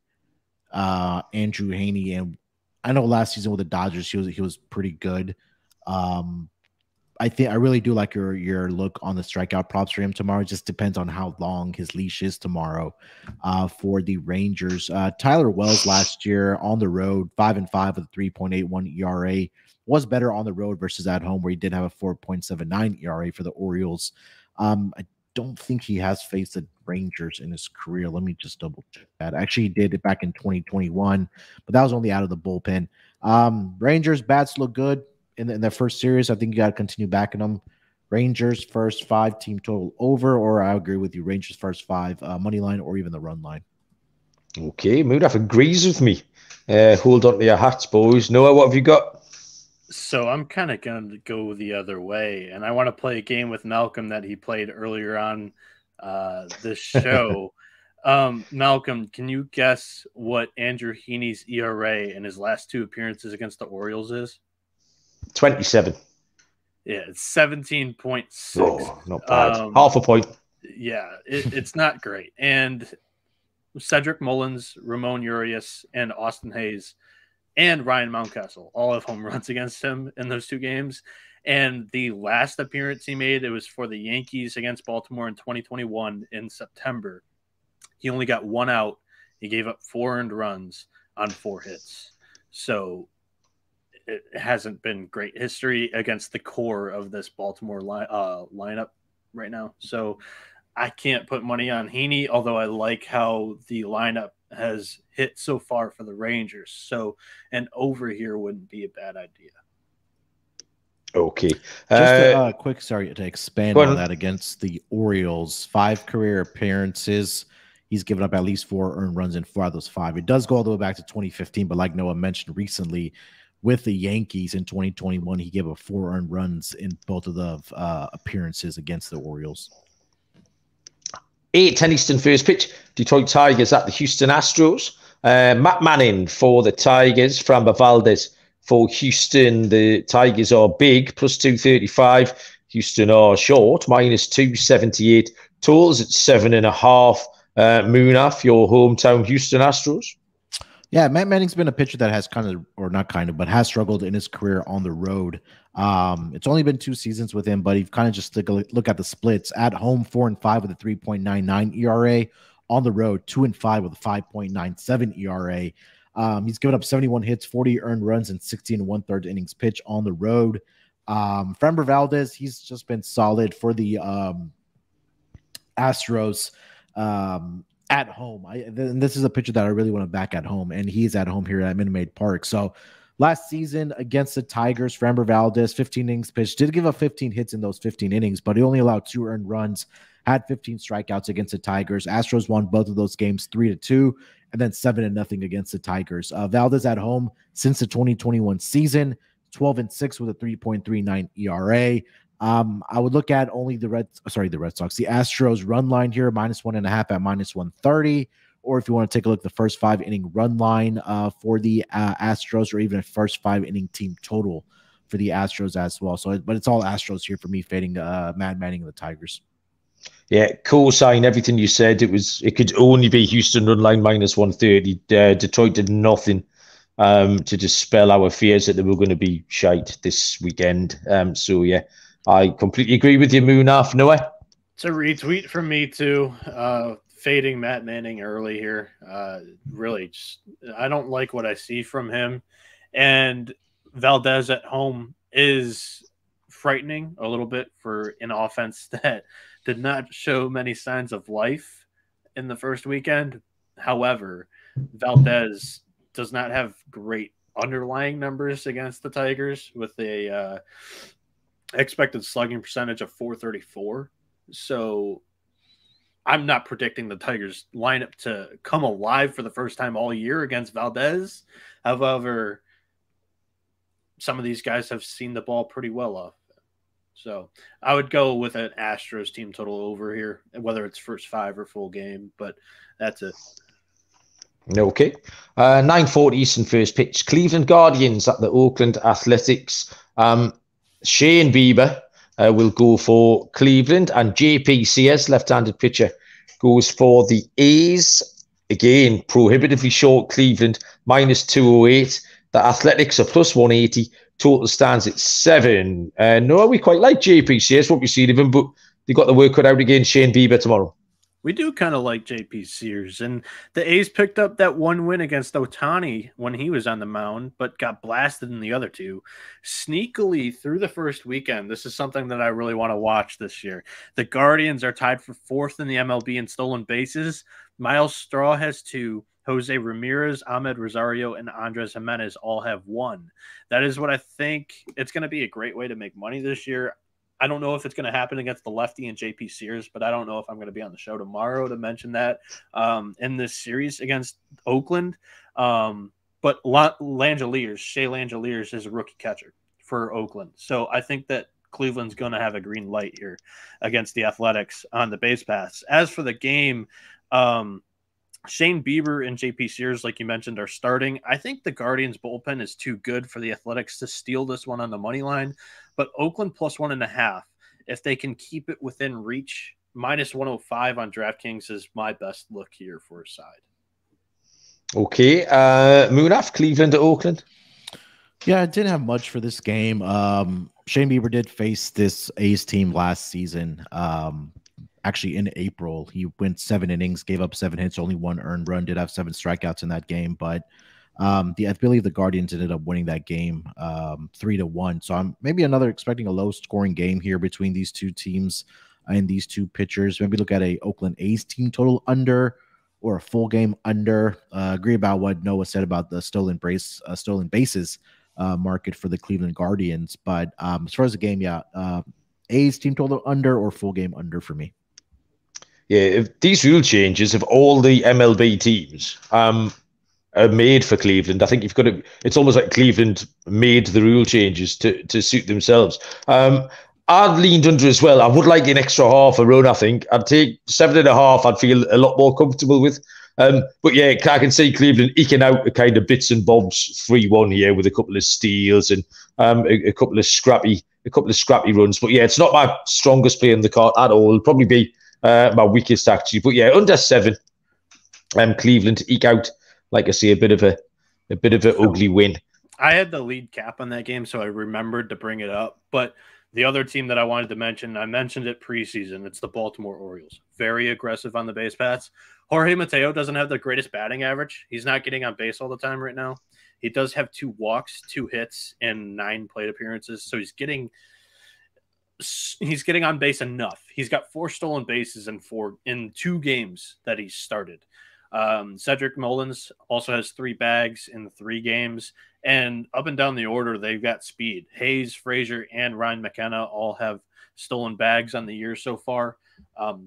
Andrew Heaney, and I know last season with the Dodgers he was pretty good. I really do like your look on the strikeout props for him tomorrow. It just depends on how long his leash is tomorrow for the Rangers. Tyler Wells last year on the road, 5-5 with a 3.81 ERA, was better on the road versus at home, where he did have a 4.79 ERA for the Orioles. I don't think he has faced the Rangers in his career. Let me just double check that. Actually, he did it back in 2021, but that was only out of the bullpen. Rangers bats look good in their first series. I think you got to continue backing them. Rangers first 5 team total over, or I agree with you, Rangers first 5 money line or even the run line. Okay, Munaf agrees with me. Hold on to your hats, boys. Noah, what have you got? So I'm kind of going to go the other way, and I want to play a game with Malcolm that he played earlier on this show. Malcolm, can you guess what Andrew Heaney's ERA in his last 2 appearances against the Orioles is? 27. Yeah, it's 17.6. Oh, not bad. Half a point. Yeah, it's not great. And Cedric Mullins, Ramon Urias, and Austin Hayes and Ryan Mountcastle all have home runs against him in those 2 games. And the last appearance he made, it was for the Yankees against Baltimore in 2021 in September. He only got 1 out. He gave up 4 earned runs on 4 hits. So it hasn't been great history against the core of this Baltimore lineup right now. So I can't put money on Heaney, although I like how the lineup has hit so far for the Rangers. So an over here wouldn't be a bad idea. Okay. Just a quick, sorry to expand on that, against the Orioles. 5 career appearances. He's given up at least 4 earned runs in 4 of those 5. It does go all the way back to 2015, but like Noah mentioned recently, with the Yankees in 2021, he gave up 4 earned runs in both of the appearances against the Orioles. 8:10 Eastern first pitch. Detroit Tigers at the Houston Astros. Matt Manning for the Tigers. Framber Valdez for Houston. The Tigers are big, plus 235. Houston are short, minus 278. Totals at 7.5. Munaf, your hometown Houston Astros. Yeah, Matt Manning's been a pitcher that has has struggled in his career on the road. It's only been 2 seasons with him, but you've kind of just look at the splits. At home, 4-5 with a 3.99 ERA. On the road, 2-5 with a 5.97 ERA. He's given up 71 hits, 40 earned runs, and 16 1/3 innings pitch on the road. Framber Valdez, he's just been solid for the Astros. At home. And this is a pitcher that I really want to back at home, and he's at home here at Minute Maid Park. So last season against the Tigers, Framber Valdez, 15 innings pitched, did give up 15 hits in those 15 innings, but he only allowed 2 earned runs, had 15 strikeouts against the Tigers. Astros won both of those games 3-2, and then 7-0 against the Tigers. Valdez at home since the 2021 season, 12-6 with a 3.39 ERA. I would look at only the Red Sox, the Astros run line here, -1.5 at -130. Or if you want to take a look at the first 5 inning run line for the Astros, or even a first 5 inning team total for the Astros as well. So, but it's all Astros here for me, fading Matt Manning and the Tigers. Yeah, co-sign everything you said. It could only be Houston run line -130. Detroit did nothing to dispel our fears that they were going to be shite this weekend. So yeah, I completely agree with you, Munaf. Noah? It's a retweet from me too. Fading Matt Manning early here. Really, I don't like what I see from him. And Valdez at home is frightening a little bit for an offense that did not show many signs of life in the first weekend. However, Valdez does not have great underlying numbers against the Tigers with a expected slugging percentage of .434. So I'm not predicting the Tigers lineup to come alive for the first time all year against Valdez. However, some of these guys have seen the ball pretty well off. So I would go with an Astros team total over here, whether it's first 5 or full game, but that's it. Okay. 9:40 Eastern first pitch. Cleveland Guardians at the Oakland Athletics. Shane Bieber will go for Cleveland, and JP Sears, left-handed pitcher, goes for the A's. Again, prohibitively short Cleveland, -208. The Athletics are +180. Total stands at 7. No, we quite like JP Sears, what we see of him, but they got the work cut out against Shane Bieber tomorrow. We do kind of like JP Sears, and the A's picked up that 1 win against Ohtani when he was on the mound, but got blasted in the other 2. Sneakily through the first weekend, this is something that I really want to watch this year. The Guardians are tied for 4th in the MLB in stolen bases. Miles Straw has 2. Jose Ramirez, Ahmed Rosario, and Andres Jimenez all have 1. That is what I think. It's going to be a great way to make money this year. I don't know if it's going to happen against the lefty and JP Sears, but I don't know if I'm going to be on the show tomorrow to mention that in this series against Oakland. But Shea Langeliers is a rookie catcher for Oakland. So I think that Cleveland's going to have a green light here against the Athletics on the base paths. As for the game, Shane Bieber and JP Sears, like you mentioned, are starting. I think the Guardians bullpen is too good for the Athletics to steal this one on the money line, but Oakland +1.5. If they can keep it within reach, -105 on DraftKings is my best look here for a side. Okay. Munaf, Cleveland to Oakland. Yeah, I didn't have much for this game. Shane Bieber did face this A's team last season. Actually, in April, he went 7 innings, gave up 7 hits, only 1 earned run, did have 7 strikeouts in that game. But I believe the Guardians ended up winning that game 3-1. So I'm maybe expecting a low-scoring game here between these two teams and these two pitchers. Maybe look at a Oakland A's team total under or a full game under. Agree about what Noah said about the stolen bases market for the Cleveland Guardians. But as far as the game, A's team total under or full game under for me. Yeah, if these rule changes of all the MLB teams are made for Cleveland, I think you've got to. It's almost like Cleveland made the rule changes to suit themselves. I'd leaned under as well. I would like an extra half a run. I think I'd take 7.5. I'd feel a lot more comfortable with. But yeah, I can see Cleveland eking out a kind of bits and bobs 3-1 here with a couple of steals and a couple of scrappy runs. But yeah, it's not my strongest play in the card at all. It'll probably be my weakest actually. But yeah, under 7. Cleveland eke out, like I say, a bit of an ugly win. I had the lead cap on that game, so I remembered to bring it up. But the other team that I wanted to mention, I mentioned it preseason. It's the Baltimore Orioles. Very aggressive on the base paths. Jorge Mateo doesn't have the greatest batting average. He's not getting on base all the time right now. He does have 2 walks, 2 hits, and 9 plate appearances. So he's getting on base enough. He's got 4 stolen bases in 2 games that he's started. Cedric Mullins also has 3 bags in the 3 games, and up and down the order, they've got speed. Hayes, Frazier, and Ryan McKenna all have stolen bags on the year so far.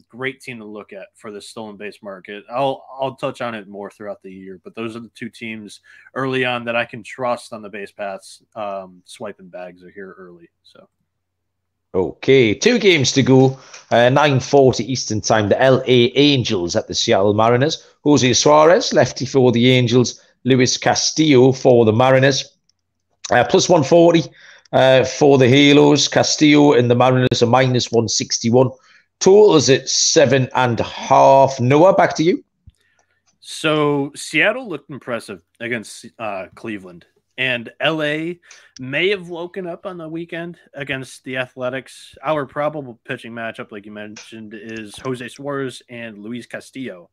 Great team to look at for the stolen base market. I'll touch on it more throughout the year, but those are the 2 teams early on that I can trust on the base paths. Swiping bags are here early. So. Okay, 2 games to go. 9:40 Eastern Time. The LA Angels at the Seattle Mariners. Jose Suarez, lefty for the Angels. Luis Castillo for the Mariners. Plus 140 for the Halos. Castillo and the Mariners are minus 161. Total is at 7.5. Noah, back to you. So Seattle looked impressive against Cleveland. And LA may have woken up on the weekend against the Athletics. Our probable pitching matchup, like you mentioned, is Jose Suarez and Luis Castillo.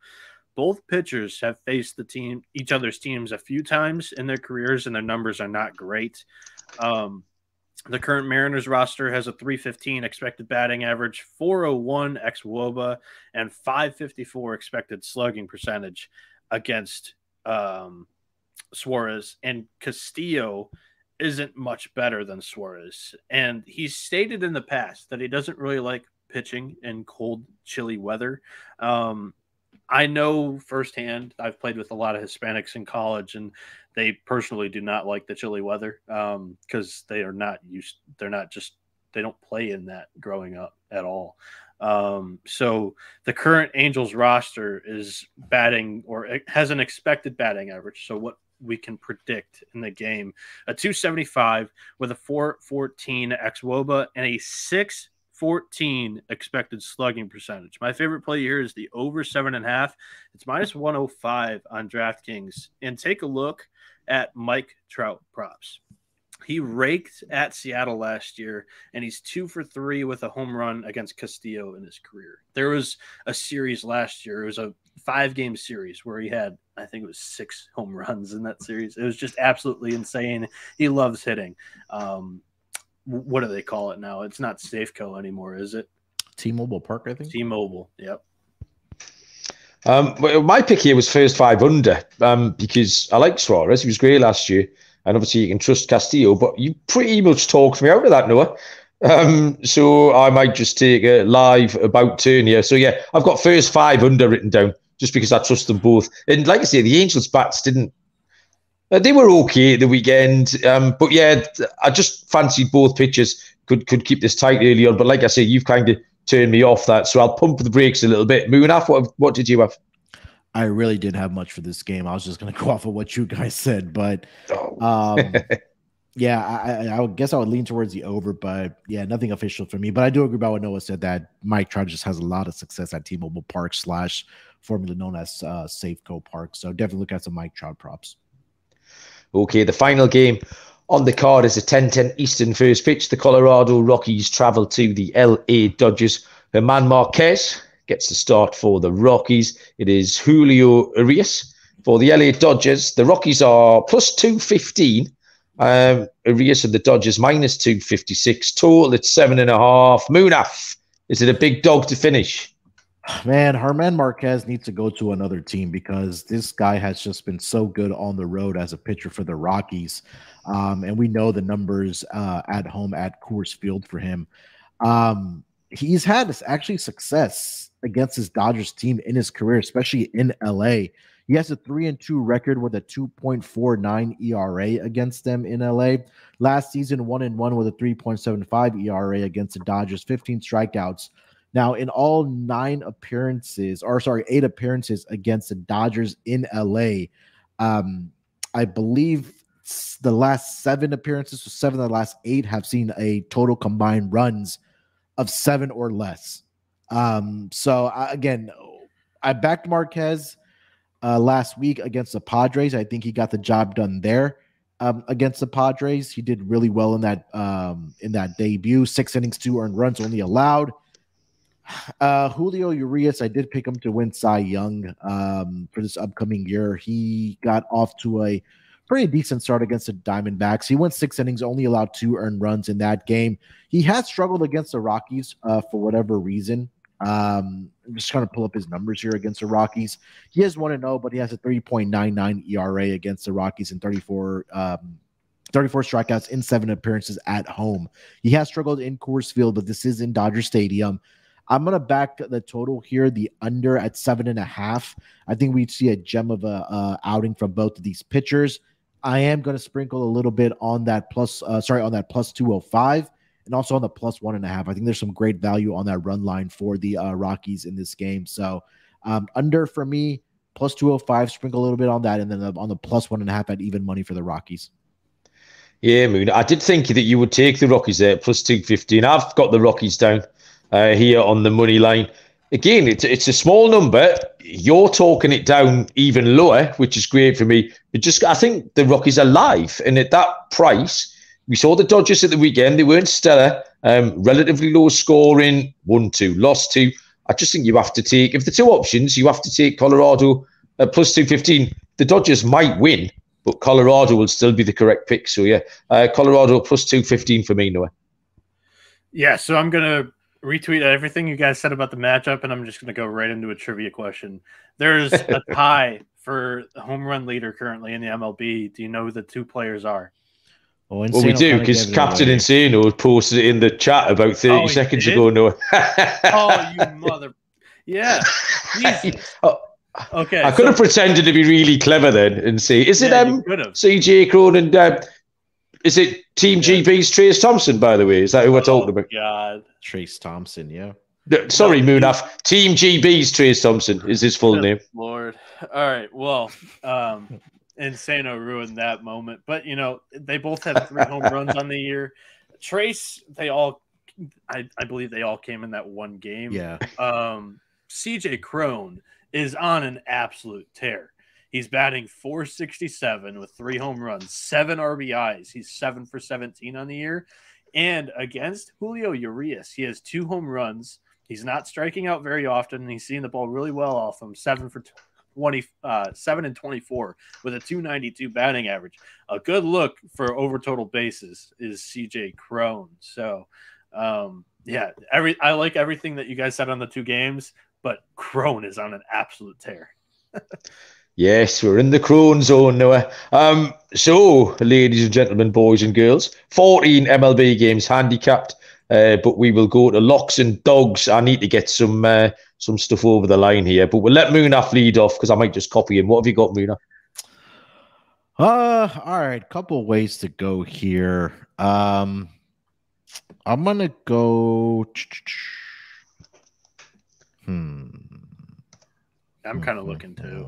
Both pitchers have faced each other's teams a few times in their careers, and their numbers are not great. The current Mariners roster has a .315 expected batting average, .401 xWOBA, and .554 expected slugging percentage against Suarez, and Castillo isn't much better than Suarez. And he's stated in the past that he doesn't really like pitching in cold, chilly weather. I know firsthand, I've played with a lot of Hispanics in college, and they personally do not like the chilly weather because they don't play in that growing up at all. So the current Angels roster is batting, or it has an expected batting average. So what we can predict in the game, a .275 with a .414 xWOBA and a .614 expected slugging percentage. My favorite play here is the over 7.5. It's minus 105 on DraftKings. And take a look at Mike Trout props. He raked at Seattle last year, and he's 2 for 3 with a home run against Castillo in his career. There was a series last year. It was a 5-game series where he had, I think it was 6 home runs in that series. It was just absolutely insane. He loves hitting. What do they call it now? It's not Safeco anymore, is it? T-Mobile Park, I think. T-Mobile, yep. My pick here was first 5 under because I like Suarez. He was great last year. And obviously you can trust Castillo, but you pretty much talked me out of that, Noah. So I might just take a live about turn here. So yeah, I've got first 5 under written down just because I trust them both. And like I say, the Angels bats didn't. They were okay at the weekend, but yeah, I just fancied both pitchers could keep this tight early on. But like I say, you've kind of turned me off that, so I'll pump the brakes a little bit. Munaf, what did you have? I really didn't have much for this game. I was just going to go off of what you guys said, but yeah, I would guess I would lean towards the over, but yeah, nothing official for me. But I do agree about what Noah said, that Mike Trout just has a lot of success at T-Mobile Park / formerly known as Safeco Park. So definitely look at some Mike Trout props. Okay, the final game On the card is a 10:10 Eastern first pitch. The Colorado Rockies travel to the LA Dodgers. Herman Marquez gets the start for the Rockies. It is Julio Urias for the LA Dodgers. The Rockies are plus 215. Urias and the Dodgers minus 256. Total at 7.5. Munaf, is it a big dog to finish? Man, Herman Marquez needs to go to another team because this guy has just been so good on the road as a pitcher for the Rockies. And we know the numbers at home at Coors Field for him. He's had actually success against his Dodgers team in his career, especially in LA. He has a 3-2 record with a 2.49 ERA against them in LA. Last season, 1-1 with a 3.75 ERA against the Dodgers, 15 strikeouts. Now, in all 8 appearances against the Dodgers in LA, I believe the last 7 appearances, so 7 of the last 8 have seen a total combined runs of 7 or less. Again, I backed Marquez last week against the Padres. I think he got the job done there against the Padres. He did really well in that debut. 6 innings, 2 earned runs only allowed. Julio Urias, I did pick him to win Cy Young for this upcoming year. He got off to a pretty decent start against the Diamondbacks. He went 6 innings, only allowed 2 earned runs in that game. He has struggled against the Rockies for whatever reason. I'm just trying to pull up his numbers here against the Rockies. He is 1-0, but he has a 3.99 ERA against the Rockies and 34 strikeouts in 7 appearances at home. He has struggled in Coors Field, but this is in Dodger Stadium. I'm going to back the total here, the under at 7.5. I think we'd see a gem of a outing from both of these pitchers. I am going to sprinkle a little bit on that plus 205 and also on the plus 1.5. I think there's some great value on that run line for the Rockies in this game. So under for me, plus 205, sprinkle a little bit on that, and then on the plus 1.5 at even money for the Rockies. Yeah, Moon. I did think that you would take the Rockies there, plus 215. I've got the Rockies down here on the money line. Again, it's a small number. You're talking it down even lower, which is great for me. But I think the Rockies are live, and at that price, we saw the Dodgers at the weekend. They weren't stellar, relatively low scoring, 1-2, lost 2. I just think you have to take, if the 2 options, you have to take Colorado at plus 215. The Dodgers might win, but Colorado will still be the correct pick. So yeah, Colorado plus 215 for me, Noah. Yeah, so I'm going to retweet everything you guys said about the matchup, and I'm just going to go right into a trivia question. There's a tie for the home run leader currently in the MLB. Do you know who the 2 players are? Well, we do, because Captain Insano posted it in the chat about 30 seconds ago, Noah. Oh, you mother... Yeah. Okay. I could have pretended to be really clever then and say, is it CJ Crone and... is it Team GB's Trace Thompson, by the way? Is that who we're talking about? God. Trace Thompson, yeah. Sorry, Munaf. Team GB's Trace Thompson is his full name. Lord. All right. Well, Insano ruined that moment. But, they both had 3 home runs on the year. Trace, I believe they all came in that one game. Yeah. CJ Crone is on an absolute tear. He's batting .467 with 3 home runs, 7 RBIs. He's 7 for 17 on the year. And against Julio Urias, he has 2 home runs. He's not striking out very often, and he's seeing the ball really well off him. 7 and 24 with a .292 batting average. A good look for over total bases is CJ Crone. So, yeah, I like everything that you guys said on the 2 games, but Crone is on an absolute tear. Yes, we're in the Crone zone, Noah. So, ladies and gentlemen, boys and girls, 14 MLB games handicapped, but we will go to locks and dogs. I need to get some stuff over the line here, but we'll let Munaf lead off because I might just copy him. What have you got, Munaf? All right, couple ways to go here. I'm gonna go. I'm kind of looking too.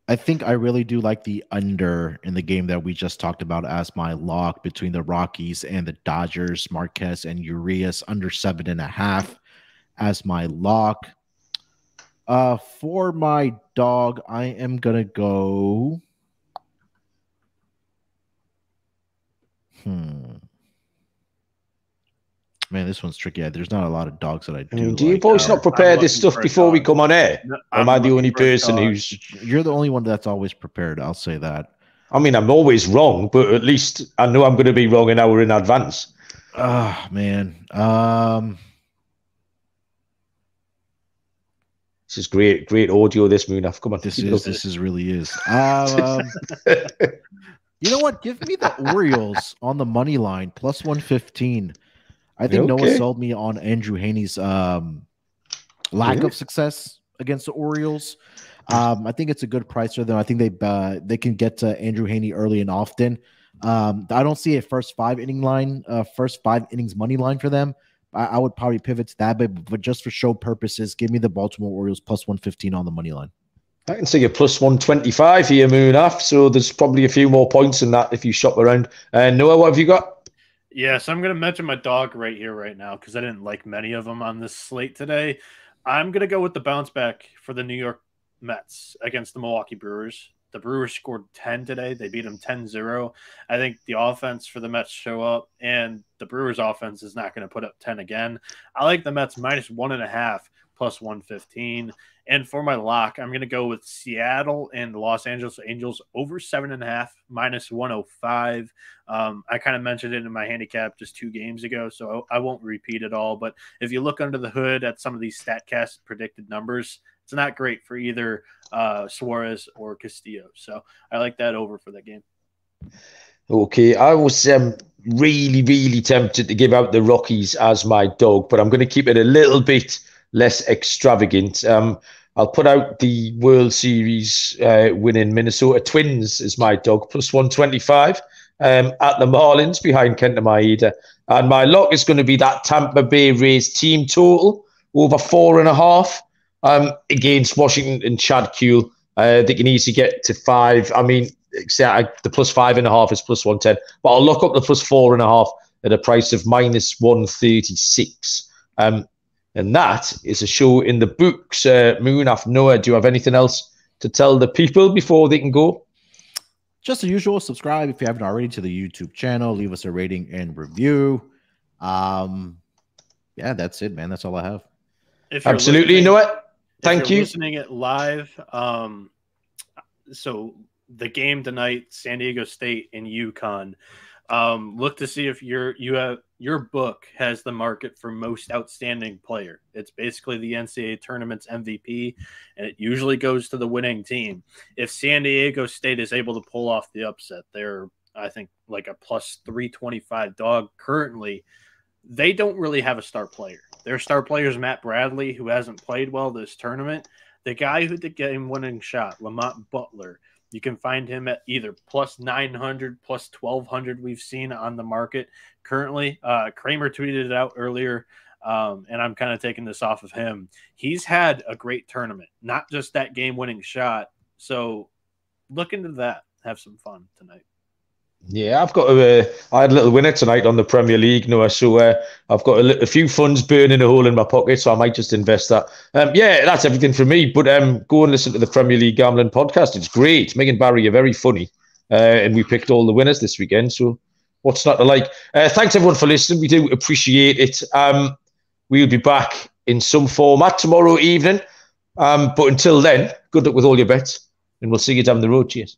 I think I really do like the under in the game that we just talked about as my lock between the Rockies and the Dodgers. Marquez and Urias under 7.5 as my lock. For my dog, I am gonna go. Man, this one's tricky. There's not a lot of dogs that I do. Do you boys not prepare this stuff before we come on air? No, or am I the only person who's... You're the only one that's always prepared. I'll say that. I mean, I'm always wrong, but at least I know I'm going to be wrong an hour in advance. Man. This is great audio, this, Munaf. Come on. This really is. You know what? Give me the Orioles on the money line, plus 115. I think Noah sold me on Andrew Haney's lack of success against the Orioles. I think it's a good price for them. I think they can get to Andrew Haney early and often. I don't see a first five innings money line for them. I would probably pivot to that, but just for show purposes, give me the Baltimore Orioles plus 115 on the money line. I can see a plus 125 here, Munaf. So there's probably a few more points in that if you shop around. Noah, what have you got? Yes, I'm going to mention my dog right here, right now, because I didn't like many of them on this slate today. I'm going to go with the bounce back for the New York Mets against the Milwaukee Brewers. The Brewers scored 10 today. They beat them 10-0. I think the offense for the Mets show up, and the Brewers offense is not going to put up 10 again. I like the Mets minus 1.5 plus 115. And for my lock, I'm going to go with Seattle and the Los Angeles Angels over 7.5 minus 105. I kind of mentioned it in my handicap just 2 games ago, so I won't repeat it all. But if you look under the hood at some of these StatCast predicted numbers, it's not great for either Suarez or Castillo. So I like that over for that game. Okay, I was really, really tempted to give out the Rockies as my dog, but I'm going to keep it a little bit less extravagant. I'll put out the World Series winning Minnesota Twins as my dog, plus 125 at the Marlins behind Kenta Maeda. And my lock is going to be that Tampa Bay Rays team total over 4.5 against Washington and Chad Kuhl. They can easily get to 5. I mean, the plus 5.5 is plus 110, but I'll lock up the plus 4.5 at a price of minus 136. And that is a show in the books. Munaf, Noah, do you have anything else to tell the people before they can go? Just the usual. Subscribe if you haven't already to the YouTube channel. Leave us a rating and review. Yeah, that's it, man. That's all I have. Absolutely, Noah. Thank you. Listening it live. So the game tonight, San Diego State and UConn. Look to see if your book has the market for most outstanding player. It's basically the NCAA tournament's MVP, and it usually goes to the winning team. If San Diego State is able to pull off the upset, they're, I think, like a plus 325 dog. Currently, they don't really have a star player. Their star player is Matt Bradley, who hasn't played well this tournament. The guy who did game-winning shot, Lamont Butler, you can find him at either plus 900, plus 1,200 we've seen on the market currently. Kramer tweeted it out earlier, and I'm kind of taking this off of him. He's had a great tournament, not just that game-winning shot. So look into that. Have some fun tonight. Yeah, I've got I had a little winner tonight on the Premier League, Noah, so I've got a few funds burning a hole in my pocket, so I might just invest that. Yeah, that's everything for me, but go and listen to the Premier League Gambling Podcast. It's great. Meg and Barry are very funny, and we picked all the winners this weekend, so what's not to like? Thanks, everyone, for listening. We do appreciate it. We'll be back in some format tomorrow evening, but until then, good luck with all your bets, and we'll see you down the road. Cheers.